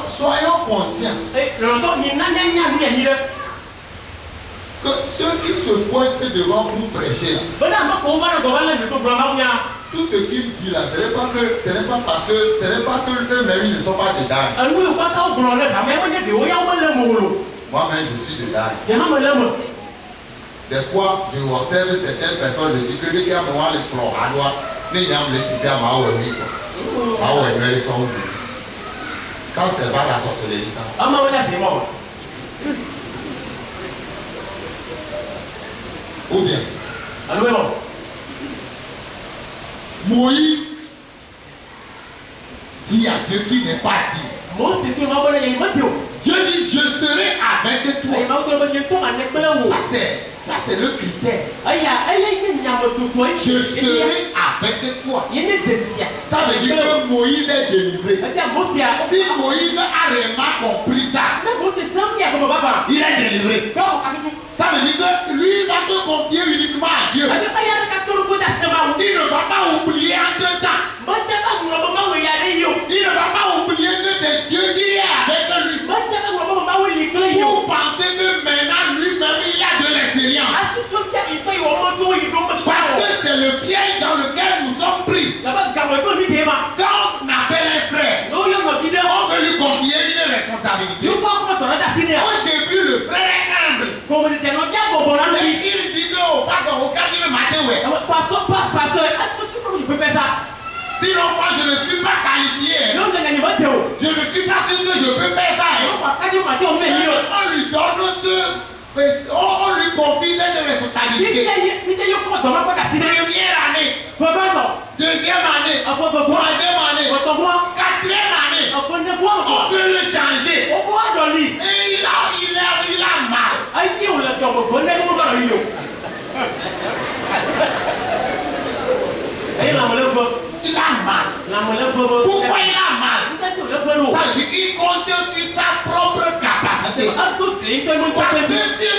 soyons conscients que ceux qui se pointent devant vous prêcher là, tout ce qu'il dit là, ce n'est pas parce que eux-mêmes ils ne sont pas dedans. Moi-même je suis dedans. Des fois je observe certaines personnes, je dis que les gars m'ont les plans à droite, les gars me les typent à ma ouïe. Ça c'est pas la sorcellerie ça. Ou bien Moïse dit à Dieu qui n'est pas dit. Dieu dit je serai avec toi. Ça c'est le critère. Je serai avec toi. Ça veut dire que Moïse est délivré. Si Moïse a réellement compris ça, il est délivré. Ça veut dire que lui va se confier uniquement à Dieu. Il ne va pas oublier entre temps. Il ne va pas oublier que c'est Dieu qui est avec lui. Pour penser que maintenant lui-même il a de l'expérience. Parce que c'est le piège dans lequel nous sommes pris. Quand on appelle un frère, on veut lui confier une responsabilité. Au début, le frère est humble. Il dit que pasteur, au cas du matin, ouais. Sinon, moi je ne suis pas qualifié. Je ne suis pas sûr que je peux faire ça. On lui confie cette responsabilité. Première année, deuxième année, troisième année, quatrième année, on peut le changer. Et il a mal. Il a mal. Pourquoi il a mal? Ça veut dire qu'il compte sur sa propre capacité. Parce que s'il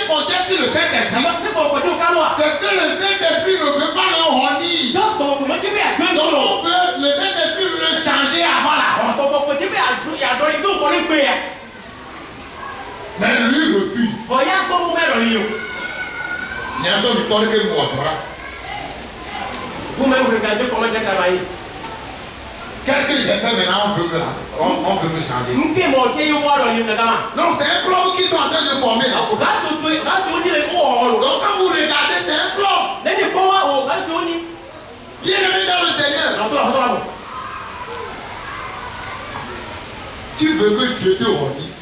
comptait sur le Saint-Esprit, c'est que le Saint-Esprit ne veut pas le honir. Donc le Saint-Esprit veut le changer avant la honte. Mais lui refuse. Vous-même regardez comment j'ai travaillé. Qu'est-ce que j'ai fait maintenant? On veut me changer. Non, c'est un club qu'ils sont en train de former. Donc quand vous regardez, c'est un club. Bien aimé dans le Seigneur. Tu veux veux que Dieu te rendisse.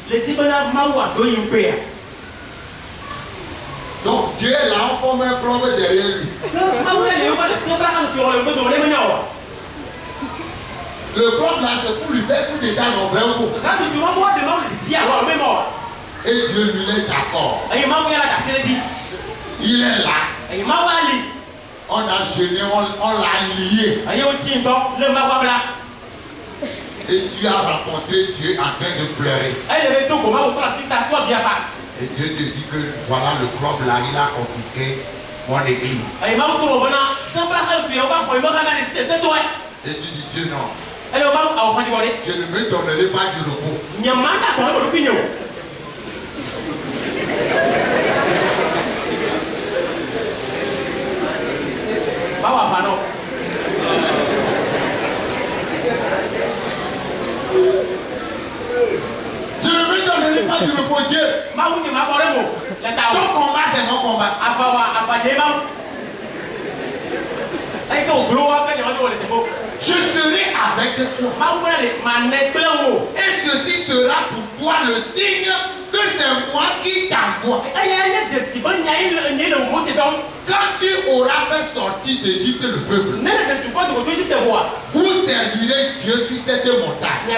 Donc Dieu est là en forme un clombe derrière lui. Le clombe là c'est pour lui faire coup d'état en vrai ou faux. Et Dieu lui est d'accord. Il est là. On a gêné, on l'a lié. Et tu as rencontré Dieu en train de pleurer. Et Dieu te dit que voilà le club là, il a confisqué mon église. Et tu dis Dieu non. Je ne me donnerai pas du repos. Je ne me donnerai pas du repos, Dieu. Ton combat, c'est mon combat. Je serai avec toi. Et ceci sera pour toi le signe que c'est moi qui t'envoie. Quand tu auras fait sortir d'Égypte le peuple, vous servirez Dieu sur cette montagne.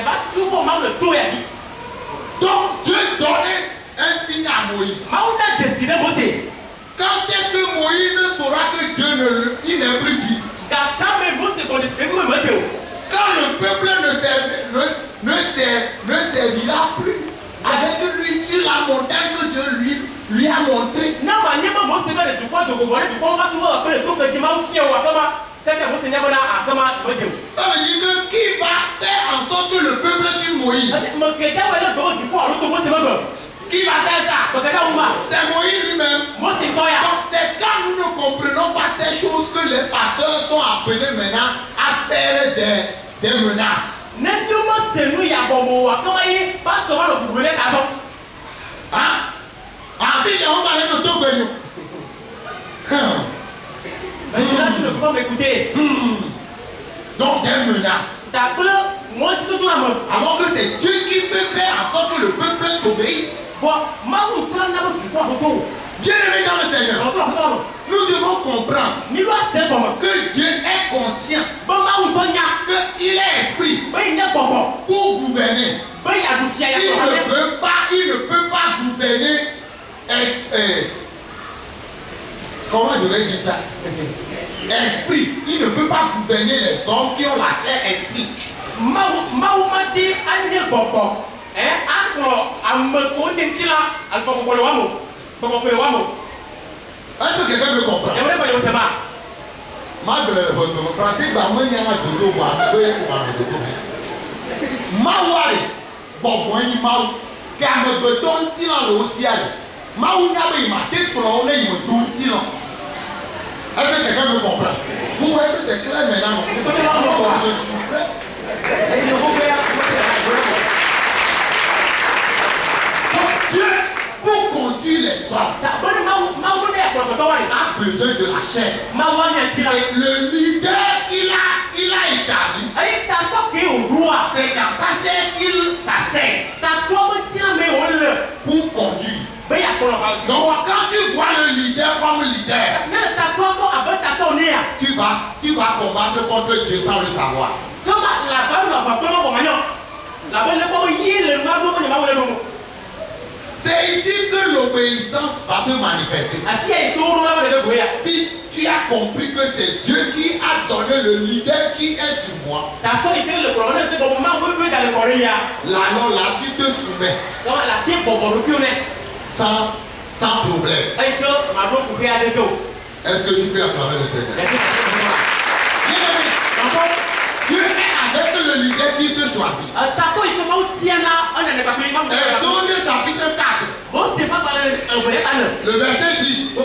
Donc Dieu donnait un signe à Moïse. Quand est-ce que Moïse saura que Dieu n'est plus dit? Quand le peuple ne servira plus avec lui sur la montagne que Dieu lui a montré. Ça veut dire que qui va faire en sorte que le peuple suive Moïse? Qui va faire ça? C'est Moïse lui-même. Donc c'est quand nous ne comprenons pas ces choses que les pasteurs sont appelés maintenant à faire des menaces. Hein? Donc des menaces. Alors que c'est Dieu qui peut faire en sorte que le peuple t'obéisse. Bien aimé dans le Seigneur, nous devons comprendre que Dieu est conscient qu'il est esprit pour gouverner. Il ne peut pas gouverner. Comment je vais dire ça? Esprit. Il ne peut pas gouverner les hommes qui ont la chair esprit. Est-ce que quelqu'un me comprend? Est-ce que quelqu'un me comprend? Vous voyez que c'est clair maintenant. Je souffrais. Dieu, pour conduire les hommes, a besoin de la chair. Et le leader qu'il a établi, c'est dans sa chair qu'il s'assène pour conduire. Donc quand tu vois le leader comme leader, tu vas combattre contre Dieu sans le savoir. C'est ici que l'obéissance va se manifester. Si tu as compris que c'est Dieu qui a donné le leader qui est sur moi, alors là tu te soumets sans problème. Est-ce que tu peux acclamer le Seigneur? Dieu est avec le leader qui se choisit. Exode chapitre 4. Le verset 10.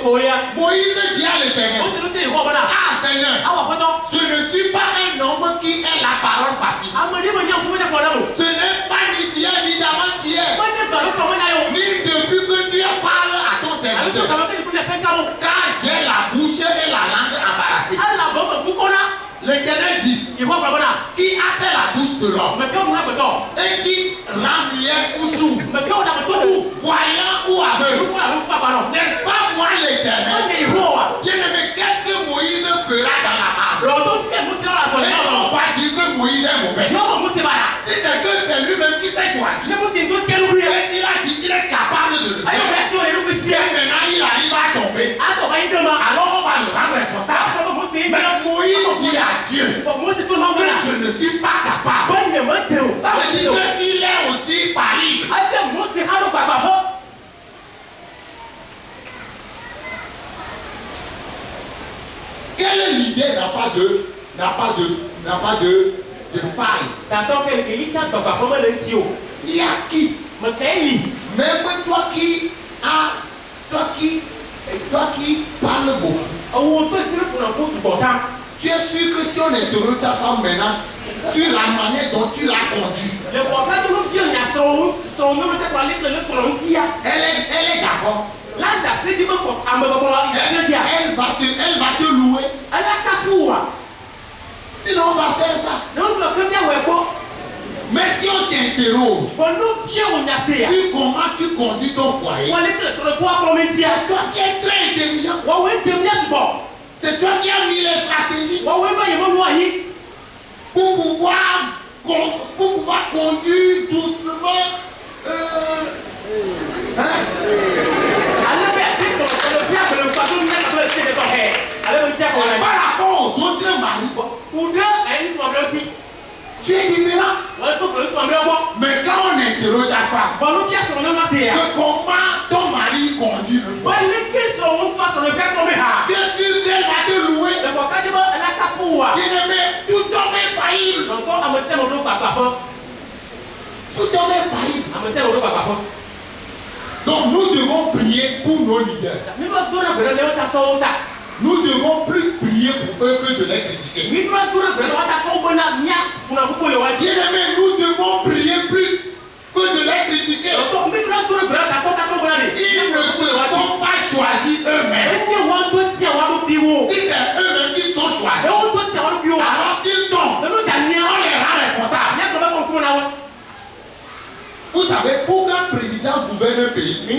Moïse dit à l'Éternel: ah Seigneur, je ne suis pas un homme qui ait la parole facile. Ce n'est pas ni d'hier ni d'avant-hier, ni depuis que tu parles à ton serviteur, car j'ai la bouche et la langue embarrassées. L'Éternel dit: qui a fait la bouche de l'homme et qui rend muet ou sourd, voyant ou aveugle. N'est-ce pas moi l'Éternel? Bien-aimé, qu'est-ce que Moïse fera dans la marche? Et on va dire que Moïse est mauvais. Si c'est que c'est lui-même qui s'est choisi, et il a dit qu'il est capable de le faire, et maintenant il arrive à tomber, alors on va le rendre responsable. Mais Moïse dit à Dieu, je ne suis pas capable. Ça veut dire qu'il est aussi faillible. Quelle idée n'a pas de faille? Il y a qui? Même toi qui parles beaucoup. Tu es sûr que si on interroge ta femme maintenant sur la manière dont tu l'as conduit, elle est d'accord. Elle va te louer. Sinon on va faire ça. Mais si on t'interroge sur comment tu conduis ton foyer, c'est toi qui es très intelligent. C'est toi qui as mis les stratégies pour pouvoir conduire doucement. Par rapport aux autres maris, tu es différent. Mais quand on interroge ta femme, que comment ton mari conduit le foyer, tu es sûr qu'elle va te louer. Bien-aimé, tout homme est faillible. Tout homme est faillible. Donc nous devons prier pour nos leaders. Nous devons plus prier pour eux que de les critiquer. Bien-aimé, nous devons prier plus que de les critiquer. Ils ne se sont pas choisis eux-mêmes. Si c'est eux-mêmes qui sont choisis, alors s'ils tombent, on les rend responsables. Vous savez, pour qu'un président gouverne un pays, il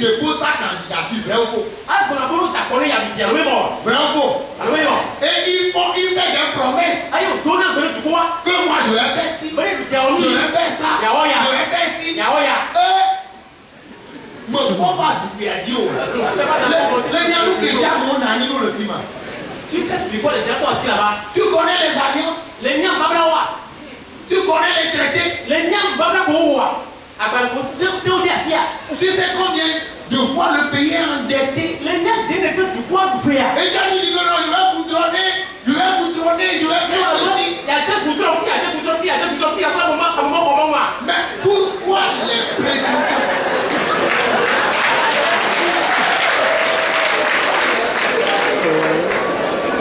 dépose sa candidature, vrai ou faux? Vrai ou faux? Et il fait des promesses que moi je vais faire ci, je vais faire ça, je vais faire ci. Mais on va se perdre. Les gens qui disent mon ami dans le film. Tu connais les alliances? Tu connais les traités? Tu sais combien de fois le pays est endetté? Et quand tu dis que non, je vais vous donner, je vais faire ceci. Mais pourquoi les présidents?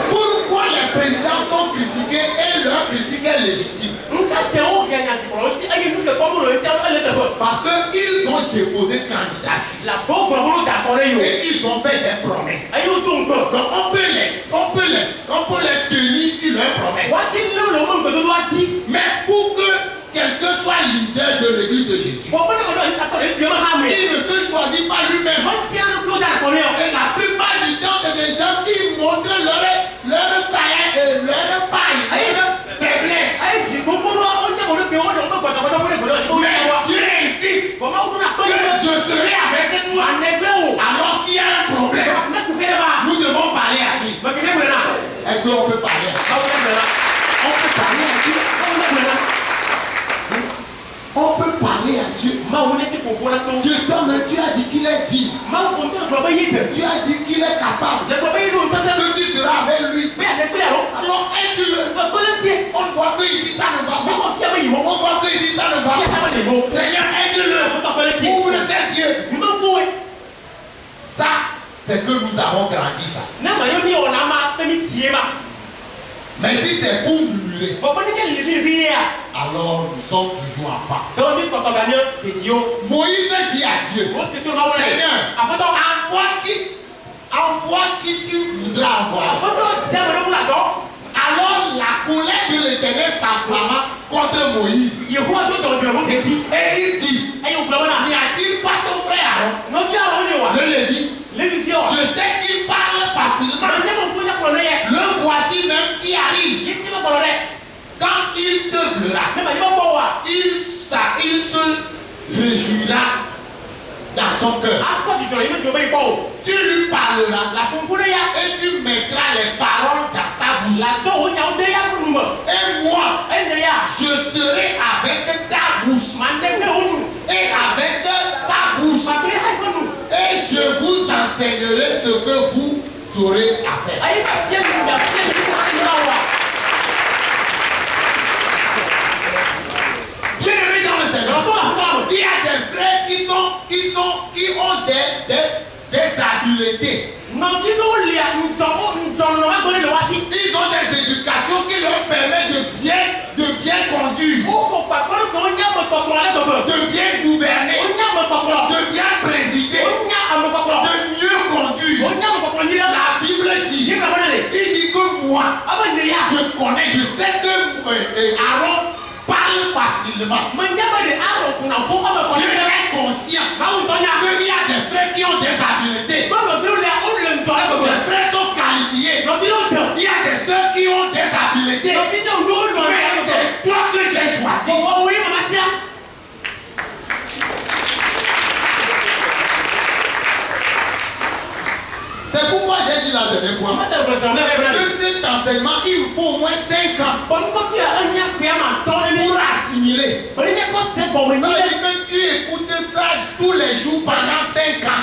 Pourquoi les présidents sont critiqués et leur critique est légitime? Parce qu'ils ont déposé candidature et ils ont fait des promesses. Donc on peut les tenir sur leurs promesses. Mais pour que quelqu'un soit leader de l'église de Jésus, il ne se choisit pas lui-même. Et la plupart du temps, c'est des gens qui montrent leur faille, leur faiblesse. Mais Dieu insiste que je serai avec toi. Alors s'il y a un problème, nous devons parler à qui? Est-ce qu'on peut parler à qui? On peut parler à qui? On peut parler à Dieu. Dieu donne, tu as dit qu'il est digne. Tu as dit qu'il est capable. Que tu seras avec lui. Alors aide-le. On voit que ici ça ne va pas. On voit que ici ça ne va pas. Seigneur, aide-le. Ouvre ses yeux. Ça, c'est que nous avons grandi ça. Mais si c'est pour murmurer, alors nous sommes toujours enfants. Moïse dit à Dieu, Seigneur, envoie qui tu voudras envoyer. À colère de l'Éternel s'enflamma contre Moïse. Et il dit, n'y a-t-il pas ton frère Aaron, le Lévite? Je sais qu'il parle facilement. Le voici même qui arrive. Quand il te verra, il se réjouira dans son cœur. Tu lui parleras et tu mettras les paroles dans sa bouche. Et moi, je serai avec ta bouche et avec sa bouche. Et je vous enseignerai ce que vous aurez à faire. Bien-aimés dans le Seigneur, il y a des frères qui ont des habiletés. Ils ont des éducations qui leur permettent de bien conduire, de bien gouverner, de bien présider, de mieux conduire. La Bible dit, il dit que moi, je connais, je sais que Aaron parle facilement. Je suis conscient qu'il y a des frères qui ont des habiletés. Les frères sont qualifiés. Il y a des soeurs qui ont des habiletés. Mais c'est toi que j'ai choisi. C'est pourquoi j'ai dit la dernière fois que cet enseignement, il faut au moins 5 ans pour assimiler. Ça veut dire que tu écoutes ça tous les jours pendant 5 ans.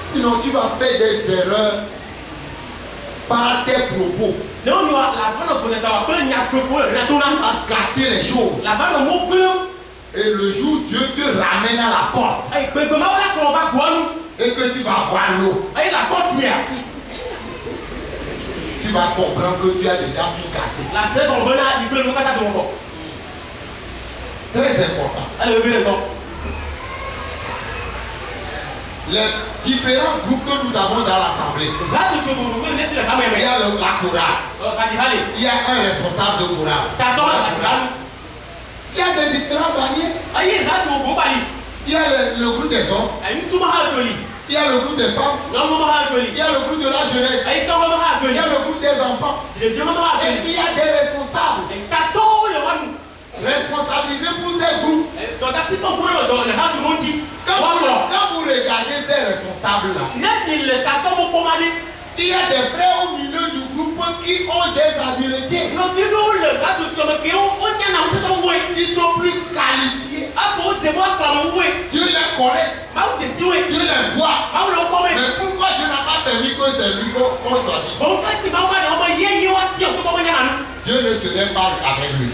Sinon tu vas faire des erreurs par tes propos. À gâter les choses. Et le jour Dieu te ramène à la porte et que tu vas voir l'eau, tu vas comprendre que tu as déjà tout gâté. Très important. Les différents groupes que nous avons dans l'assemblée, il y a la chorale, il y a un responsable de chorale. Il y a des différents banniers. Il y a le groupe des hommes. Il y a le groupe des femmes. Il y a le groupe de la jeunesse. Il y a le groupe des enfants. Et il y a des responsables. Responsabilisés pour ces groupes. Quand vous regardez ces responsables-là, il y a des frères au milieu du groupe qui ont des habiletés. Ils sont plus qualifiés. Dieu les connaît. Dieu les voit. Mais pourquoi Dieu n'a pas permis que c'est lui qu'on choisisse? Dieu ne serait pas avec lui.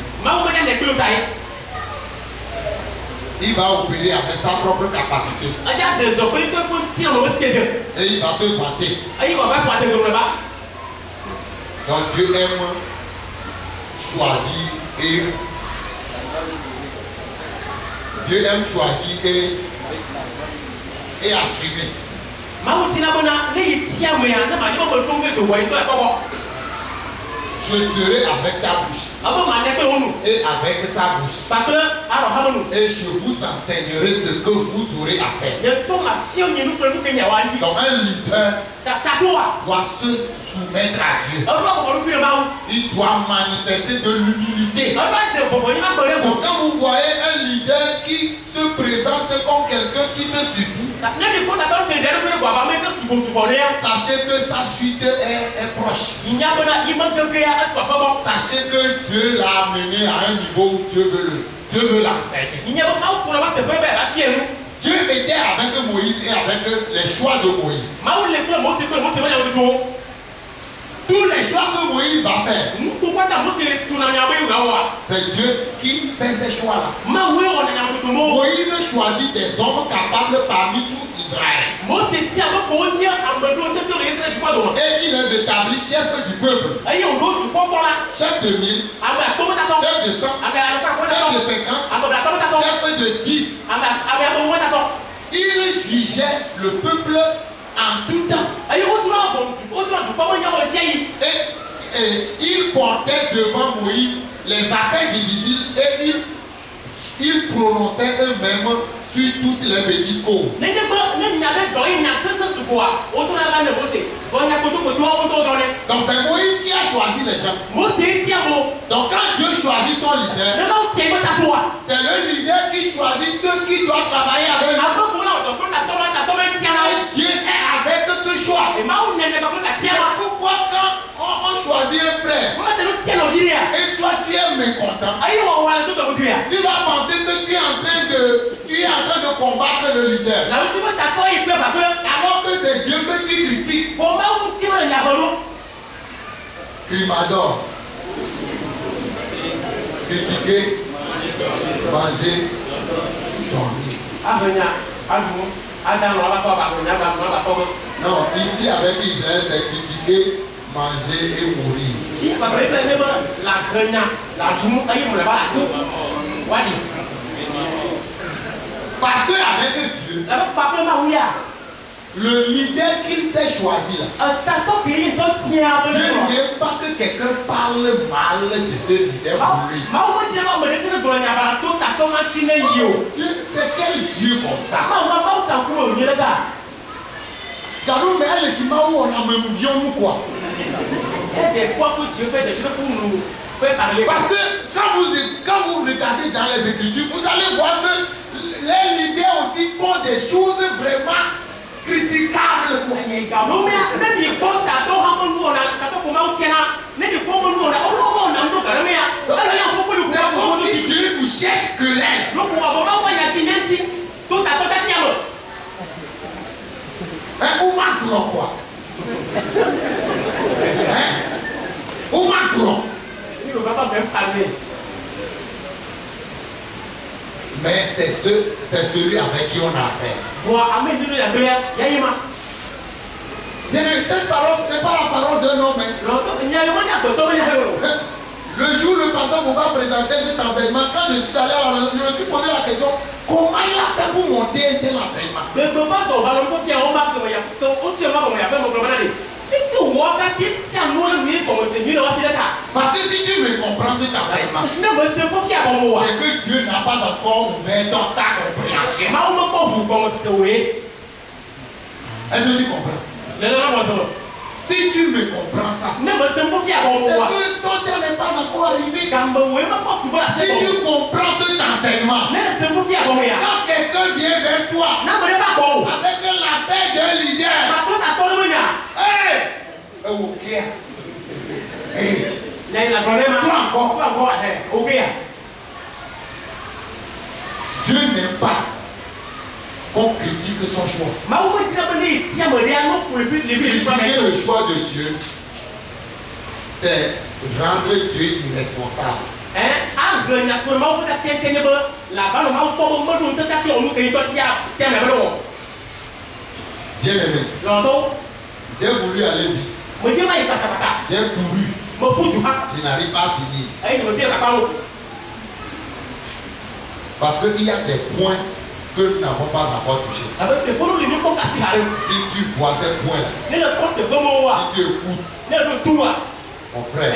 Il va opérer avec sa propre capacité. Et il va se vanter. Donc Dieu aime choisir et assumer. Je serai avec ta bouche et avec sa bouche. Et je vous enseignerai ce que vous aurez à faire. Donc un leader doit se soumettre à Dieu. Il doit manifester de l'humilité. Donc quand vous voyez un leader qui se présente comme quelqu'un qui se suffit, sachez que sa suite est proche. Sachez que Dieu l'a amené à un niveau où Dieu veut l'enseigner. Dieu était avec Moïse et avec les choix de Moïse. Tous les choix que Moïse va faire, c'est Dieu qui fait ces choix-là. Moïse choisit des hommes capables parmi tout Israël. Et il les établit chefs du peuple. Chef de 1000, chef de 100, chef de 50, chef de 10. Il jugeait le peuple en tout temps. il portait devant Moïse les affaires difficiles et il prononçait eux-mêmes sur toutes les petites causes. Donc c'est Moïse qui a choisi les gens. Donc quand Dieu choisit son leader, c'est le leader qui choisit ceux qui doivent travailler avec lui. Et Dieu est avec ce choix. C'est pourquoi quand on choisit un frère et toi tu es mécontent, tu vas penser que tu es en train de combattre le leader. Alors que c'est Dieu que tu critiques. Crimador. Critiquer, manger, dormir. Non, ici avec Israël, c'est critiquer, manger et mourir. Parce qu'avec Dieu, le leader qu'il s'est choisi là, Dieu n'aime pas que quelqu'un parle mal de ce leader pour lui. Dieu, c'est quel Dieu comme ça? Car nous, mais elle est si mal où on a même vieux nous quoi. Il y a des fois que Dieu fait des choses pour nous faire parler. Parce que quand vous regardez dans les Écritures, vous allez voir que les leaders aussi font des choses vraiment critiquables. C'est comme si Dieu nous cherche querelle. Où m'a quoi? Où m'a tu ne vas pas même parler. Mais c'est celui avec qui on a affaire. Bien, cette parole, ce n'est pas la parole d'un homme. Le jour où le pasteur Bouba présentait cet enseignement, quand je suis allé à la maison, je me suis posé la question, comment il a fait pour monter un tel enseignement? Parce que si tu me comprends cet enseignement, c'est que Dieu n'a pas encore ouvert dans ta compréhension. Est-ce que tu comprends? Si tu me comprends ça, c'est que ton temps n'est pas encore arrivé. Si tu comprends cet enseignement, quand quelqu'un vient vers toi avec l'affaire d'un leader, Dieu n'aime pas qu'on critique son choix. Critiquer le choix de Dieu, c'est rendre Dieu irresponsable. Bien aimé, j'ai voulu aller vite. J'ai couru. Je n'arrive pas à finir. Parce qu'il y a des points que nous n'avons pas encore touchés. Si tu vois ces points-là, si tu écoutes, mon frère,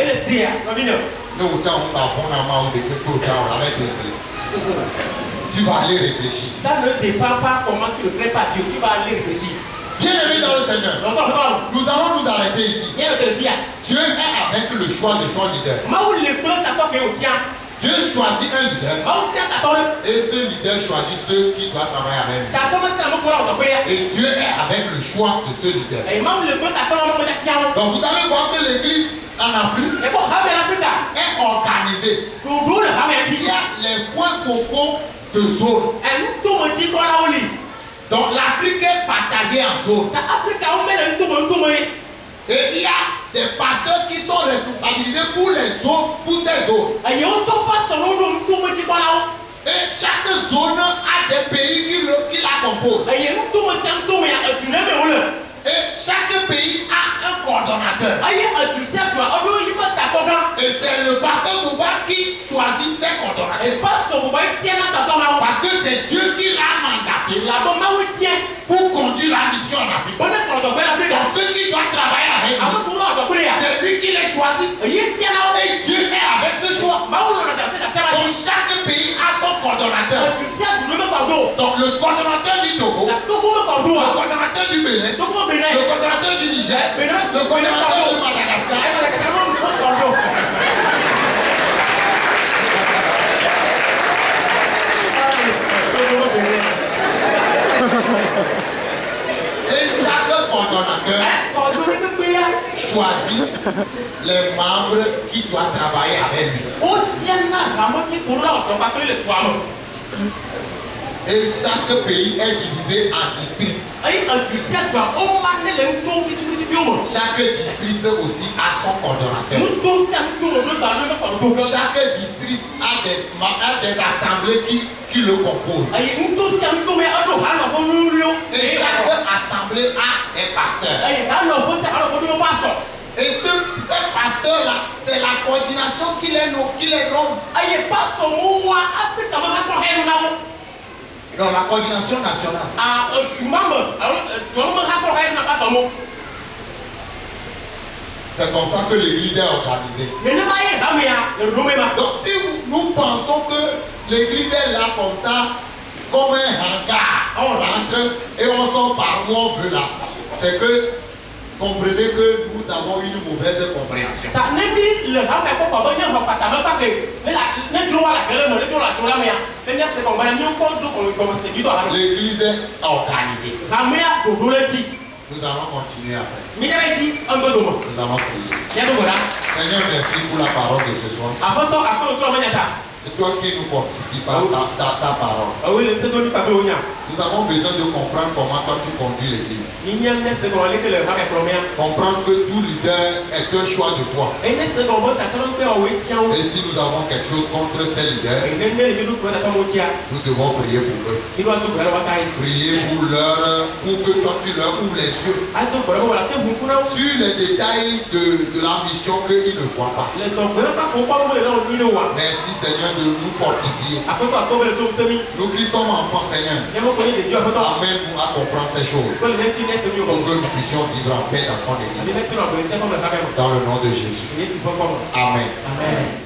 tu vas aller réfléchir. Ça ne dépend pas comment tu le prépares Dieu, tu vas aller réfléchir. Bien aimé dans le Seigneur, nous allons nous arrêter ici. Dieu est avec le choix de son leader. Dieu choisit un leader et ce leader choisit ceux qui doivent travailler avec lui. Et Dieu est avec le choix de ce leader. Donc vous allez voir que l'église en Afrique est organisée. Il y a les points focaux de zone. Donc l'Afrique est partagée en zones. Et il y a des pasteurs qui sont responsabilisés pour les zones, pour ces zones. Et chaque zone a des pays qui la composent. Et chaque pays a un coordonnateur. Et c'est le pasteur Bouba qui choisit ses coordonnateurs. Parce que c'est Dieu qui l'a mandaté pour conduire la mission en Afrique. Donc ceux qui doivent travailler avec lui, c'est lui qui les choisit Et Dieu est avec ce choix. Donc chaque pays a son coordonnateur. Donc le coordonnateur du Togo, le coordonnateur du Bénin, le coordonnateur du Niger, le coordonnateur de Madagascar. Et chaque coordonnateur choisit les membres qui doivent travailler avec lui. Et chaque pays est divisé en districts. Chaque district aussi a son coordonnateur. Chaque district a des assemblées qui le composent. Et chaque assemblée a un pasteur. Et ce pasteur-là, c'est la coordination qui les nomme. Non, la coordination nationale. C'est comme ça que l'église est organisée. Donc si nous pensons que l'église est là comme ça, comme un hangar, on rentre et on sort par où on veut là, c'est que comprenez que nous avons une mauvaise compréhension. L'église est organisée. Nous allons continuer après. Nous allons prier. Seigneur, merci pour la parole de ce soir. C'est toi qui nous fortifie par ta parole. Nous avons besoin de comprendre comment toi tu conduis l'église. Comprendre que tout leader est un choix de toi. Et si nous avons quelque chose contre ces leaders, nous devons prier pour eux. Prier pour que toi tu leur ouvres les yeux sur les détails de la mission qu'ils ne voient pas. Merci Seigneur de nous fortifier. Nous qui sommes enfants, Seigneur, amène-nous à comprendre ces choses pour que nous puissions vivre en paix dans ton église. Dans le nom de Jésus. Amen. Amen.